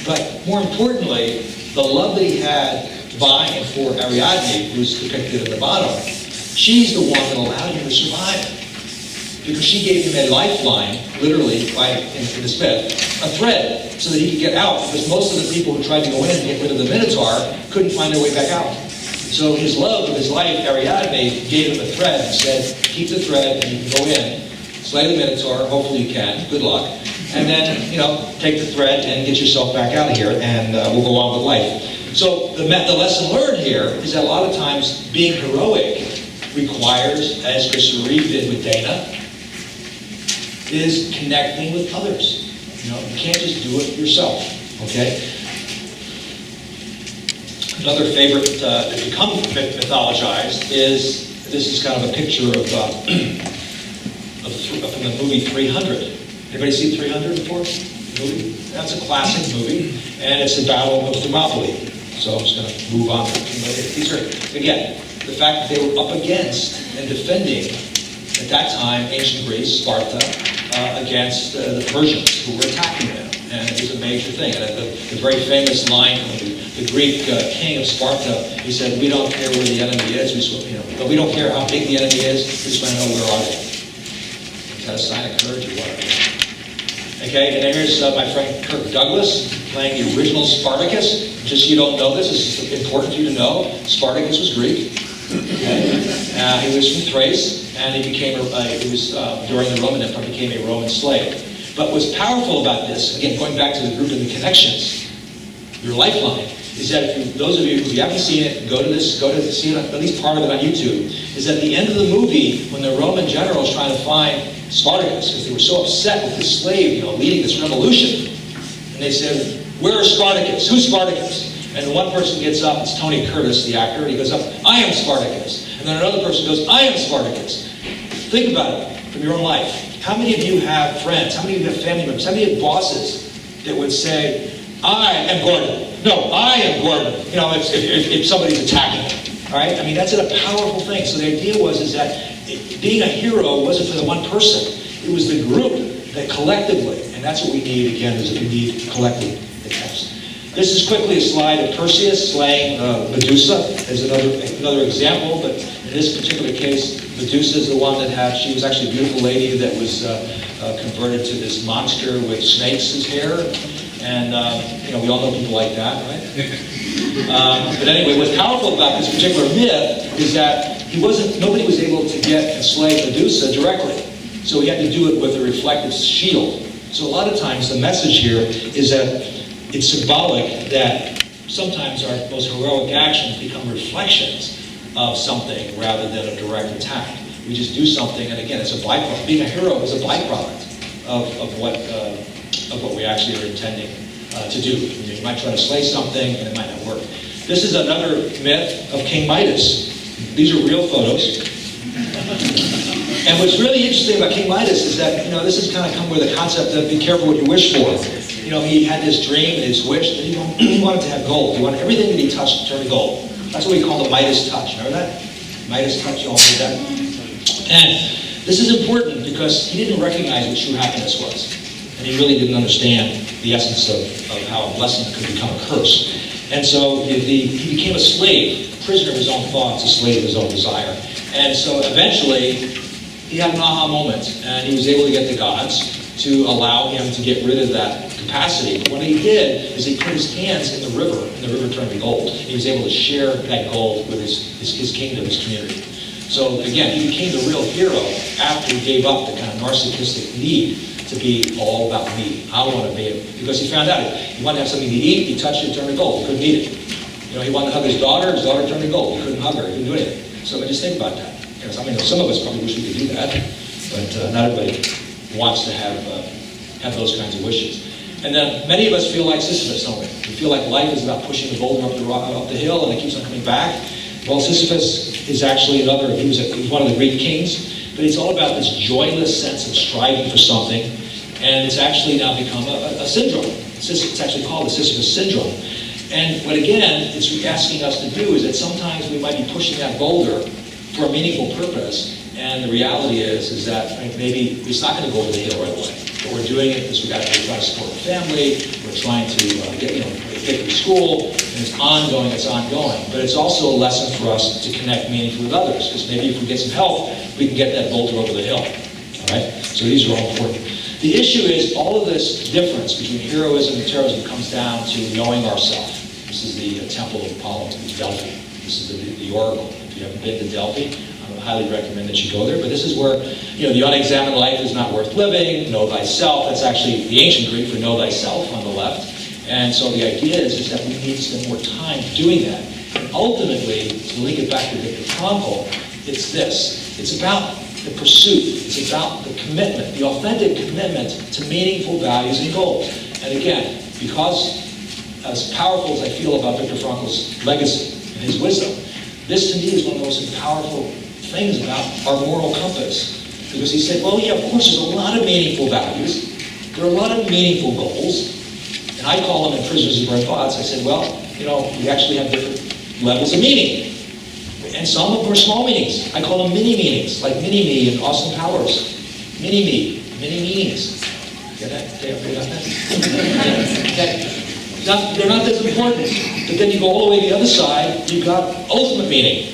But more importantly, the love that he had by and for Ariadne, who's depicted at the bottom, she's the one that allowed him to survive. because she gave him a lifeline, literally, in this myth, a thread, so that he could get out, because most of the people who tried to go in and get rid of the Minotaur couldn't find their way back out. So his love of his life, Ariadne, gave him a thread and said, keep the thread and you can go in, slay the Minotaur, hopefully you can, good luck, and then, take the thread and get yourself back out of here, and we'll go on with life. So the lesson learned here is that a lot of times being heroic requires, as Christopher Reeve did with Dana, is connecting with others. You can't just do it yourself, okay? Another favorite that's become mythologized is, this is kind of a picture of from the movie 300. Anybody see 300 before? Movie? That's a classic movie, and it's the Battle of Thermopylae. So I'm just going to move on. These are, again, the fact that they were up against and defending, at that time, ancient Greece, Sparta, against the Persians who were attacking them. And it was a major thing. And the very famous line from the Greek king of Sparta, he said, we don't care where the enemy is, but we don't care how big the enemy is, we just want to know where are they. Is that a sign of courage or what? Okay, and then here's my friend Kirk Douglas playing the original Spartacus. Just so you don't know this is important for you to know. Spartacus was Greek. Okay? He was from Thrace, and he became during the Roman Empire, became a Roman slave. But what's powerful about this, again, going back to the group and the connections, your lifeline, is that if those of you who haven't seen it, go to see it, at least part of it on YouTube, is at the end of the movie, when the Roman general is trying to find Spartacus, because they were so upset with this slave, leading this revolution, and they said, where is Spartacus? Who's Spartacus? And the one person gets up, it's Tony Curtis, the actor, and he goes up, I am Spartacus. And then another person goes, I am Spartacus. Think about it from your own life. How many of you have friends? How many of you have family members? How many of you have bosses that would say, I am Gordon? No, I am Gordon. If somebody's attacking him. All right? I mean, that's a powerful thing. So the idea is that being a hero wasn't for the one person. It was the group that collectively, and that's what we need, again, is that we need collective attempts. This is quickly a slide of Perseus slaying Medusa as another example, but in this particular case, Medusa is the one she was actually a beautiful lady that was converted to this monster with snakes as hair. And, we all know people like that, right? But anyway, what's powerful about this particular myth is that nobody was able to get and slay Medusa directly. So he had to do it with a reflective shield. So a lot of times the message here is that it's symbolic that sometimes our most heroic actions become reflections of something rather than a direct attack. We just do something, and again, it's a byproduct. Being a hero is a byproduct of what we actually are intending to do. You might try to slay something, and it might not work. This is another myth of King Midas. These are real photos. And what's really interesting about King Midas is that, this has kind of come with the concept of be careful what you wish for. He had this dream and his wish that he wanted to have gold. He wanted everything that he touched to turn to gold. That's what we call the Midas touch. Remember that? Midas touch, you all heard that? And this is important because he didn't recognize what true happiness was. And he really didn't understand the essence of how a blessing could become a curse. And so he became a slave, a prisoner of his own thoughts, a slave of his own desire. And so eventually, he had an aha moment, and he was able to get the gods to allow him to get rid of that capacity. But what he did is he put his hands in the river, and the river turned to gold. He was able to share that gold with his kingdom, his community. So again, he became the real hero after he gave up the kind of narcissistic need to be all about me. I want to be it. Because he found out he wanted to have something to eat, he touched it, it turned to gold. He couldn't eat it. He wanted to hug his daughter turned to gold. He couldn't hug her, he couldn't do anything. So just think about that. Some of us probably wish we could do that, but not everybody wants to have those kinds of wishes. And then many of us feel like Sisyphus, don't we? We feel like life is about pushing the boulder up the hill and it keeps on coming back. Well, Sisyphus is actually he was one of the Greek kings, but it's all about this joyless sense of striving for something, and it's actually now become a syndrome. It's actually called the Sisyphus syndrome. And what again it's asking us to do is that sometimes we might be pushing that boulder for a meaningful purpose, and the reality is that maybe it's not going to go over the hill right away. But we're doing it because we're trying to support the family, we're trying to get through school, and it's ongoing. But it's also a lesson for us to connect meaningfully with others, because maybe if we get some help, we can get that boulder over the hill. All right? So these are all important. The issue is all of this difference between heroism and terrorism comes down to knowing ourselves. This is the temple of Apollo, Delphi. This is the oracle. If you haven't been to Delphi, I would highly recommend that you go there. But this is where, the unexamined life is not worth living. Know thyself. That's actually the ancient Greek for know thyself on the left. And so the idea is that we need to spend more time doing that. And ultimately, to link it back to Viktor Frankl, it's this. It's about the pursuit. It's about the commitment, the authentic commitment to meaningful values and goals. And again, because as powerful as I feel about Viktor Frankl's legacy and his wisdom, this to me is one of the most powerful things about our moral compass. Because he said, well, yeah, of course, there's a lot of meaningful values. There are a lot of meaningful goals. And I call them in Prisoners of Our Thoughts. I said, well, we actually have different levels of meaning. And some of them are small meanings. I call them mini meanings, like mini-me and Austin Powers. Mini-me, mini meanings. Get that? Okay, got that? They're not as important. But then you go all the way to the other side, you've got ultimate meaning.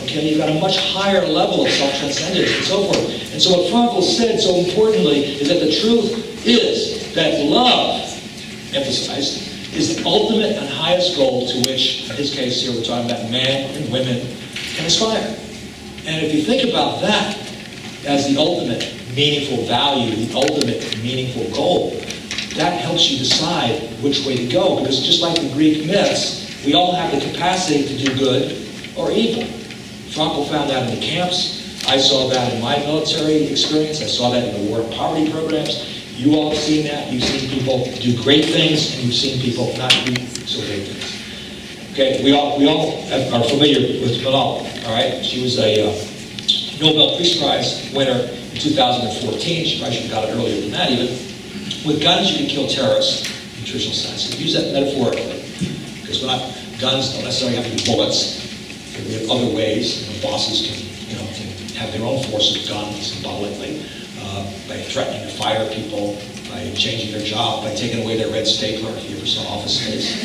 Okay, you've got a much higher level of self-transcendence and so forth. And so what Frankl said so importantly is that the truth is that love, emphasized, is the ultimate and highest goal to which, in his case here, we're talking about men and women can aspire. And if you think about that as the ultimate meaningful value, the ultimate meaningful goal, that helps you decide which way to go. Because just like the Greek myths, we all have the capacity to do good or evil. Frankl found that in the camps. I saw that in my military experience. I saw that in the war and poverty programs. You all have seen that. You've seen people do great things, and you've seen people not do so great things. Okay, we all are familiar with Malala, all right? She was a Nobel Peace Prize winner in 2014. She probably should have got it earlier than that even. With guns, you can kill terrorists in traditional sense. And use that metaphorically, because guns don't necessarily have to be bullets. We have other ways. Bosses can have their own force of guns symbolically. By threatening to fire people, by changing their job, by taking away their red stapler, if you ever saw Office Space.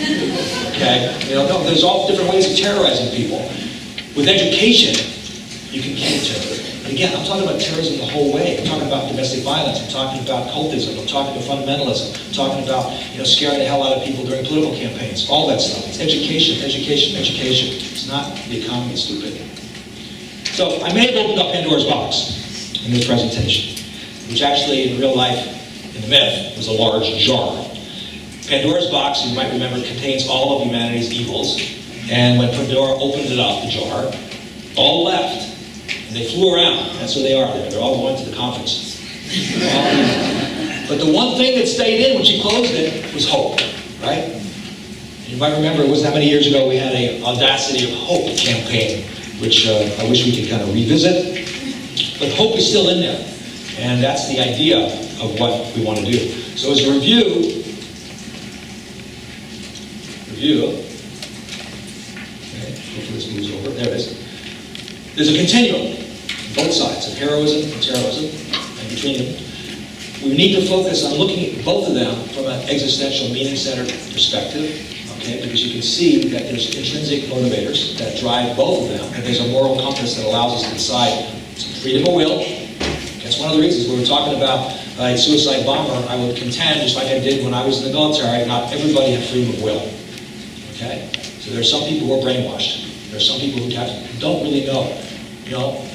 Okay? There's all different ways of terrorizing people. With education, you can kill terrorism. And again, I'm talking about terrorism the whole way. I'm talking about domestic violence. I'm talking about cultism. I'm talking about fundamentalism. I'm talking about, scaring the hell out of people during political campaigns. All that stuff. It's education, education, education. It's not the economy, stupid. So I may have opened up Pandora's box in this presentation, which actually in real life, in the myth, was a large jar. Pandora's box, you might remember, contains all of humanity's evils. And when Pandora opened it up, the jar, all left. And they flew around. That's where they are. They're all going to the conference. But the one thing that stayed in when she closed it was hope, right? You might remember, it wasn't that many years ago, we had an Audacity of Hope campaign, which I wish we could kind of revisit. But hope is still in there. And that's the idea of what we want to do. So as a review, okay, hopefully this moves over, there it is. There's a continuum, both sides, of heroism and terrorism, and between them. We need to focus on looking at both of them from an existential, meaning-centered perspective, okay, because you can see that there's intrinsic motivators that drive both of them, and there's a moral compass that allows us to decide some freedom of will. That's one of the reasons we were talking about a suicide bomber. I would contend, just like I did when I was in the military, not everybody had freedom of will. Okay? So there are some people who are brainwashed. There are some people who don't really know.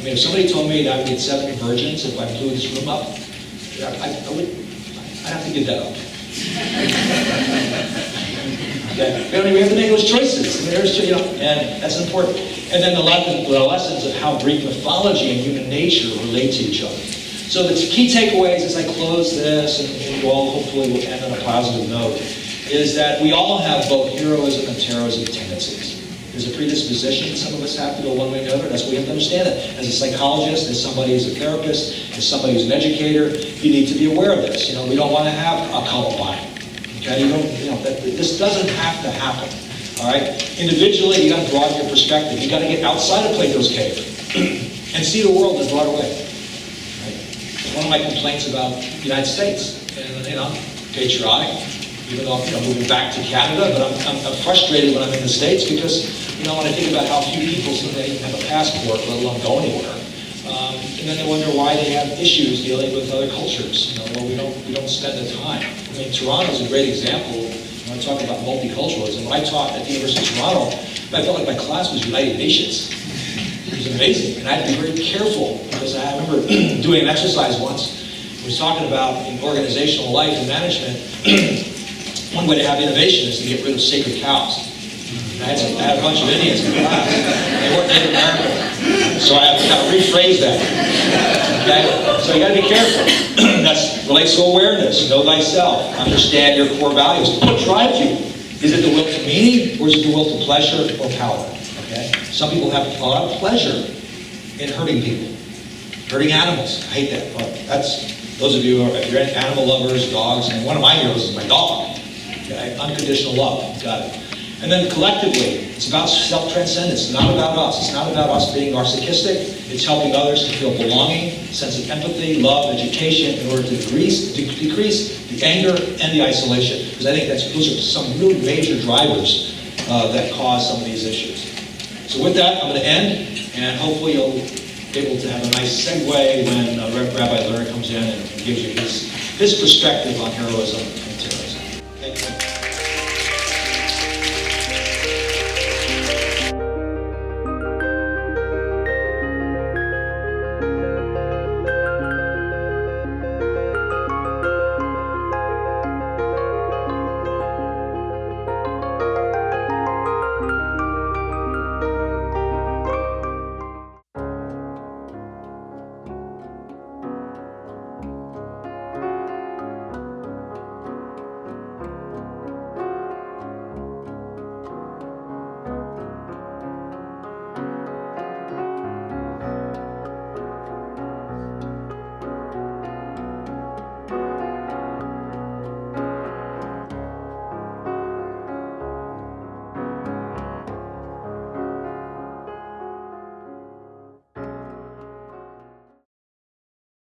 If somebody told me that I would get 7 virgins if I blew this room up, I'd have to give that up. Okay? We have to make those choices. And that's important. And then the lessons of how Greek mythology and human nature relate to each other. So the key takeaways as I close this, and you all hopefully will end on a positive note, is that we all have both heroism and terrorism tendencies. There's a predisposition. Some of us have to go one way or another. That's why we have to understand it. As a psychologist, as somebody who's a therapist, as somebody who's an educator, you need to be aware of this. We don't want to have a Columbine. Okay? This doesn't have to happen. All right? Individually, you got to broaden your perspective. You got to get outside of Plato's cave and see the world in a broader way. Right? One of my complaints about the United States, and patriotic, even though I'm moving back to Canada, but I'm frustrated when I'm in the States because when I think about how few people seem to even have a passport, let alone go anywhere. And then they wonder why they have issues dealing with other cultures. Well, we don't spend the time. I mean, Toronto's a great example. When I talk about multiculturalism, when I taught at the University of Toronto, I felt like my class was United Nations. It was amazing, and I had to be very careful, because I remember doing an exercise once. We was talking about in organizational life and management, one way to have innovation is to get rid of sacred cows. And I had a bunch of Indians in class. They weren't Native American. So I have to kind of rephrase that. Okay? So you got to be careful. That relates to awareness. Know thyself. Understand your core values. What drives you? Is it the will to meaning, or is it the will to pleasure or power? Okay? Some people have a lot of pleasure in hurting people. Hurting animals. I hate that part. Those of you, if you're animal lovers, dogs, and one of my heroes is my dog. Okay? Unconditional love. Got it. And then collectively, it's about self-transcendence. It's not about us. It's not about us being narcissistic. It's helping others to feel belonging, sense of empathy, love, education, in order to decrease the anger and the isolation. Because I think those are some really major drivers that cause some of these issues. So with that, I'm going to end, and hopefully you'll be able to have a nice segue when Rabbi Larry comes in and gives you his perspective on heroism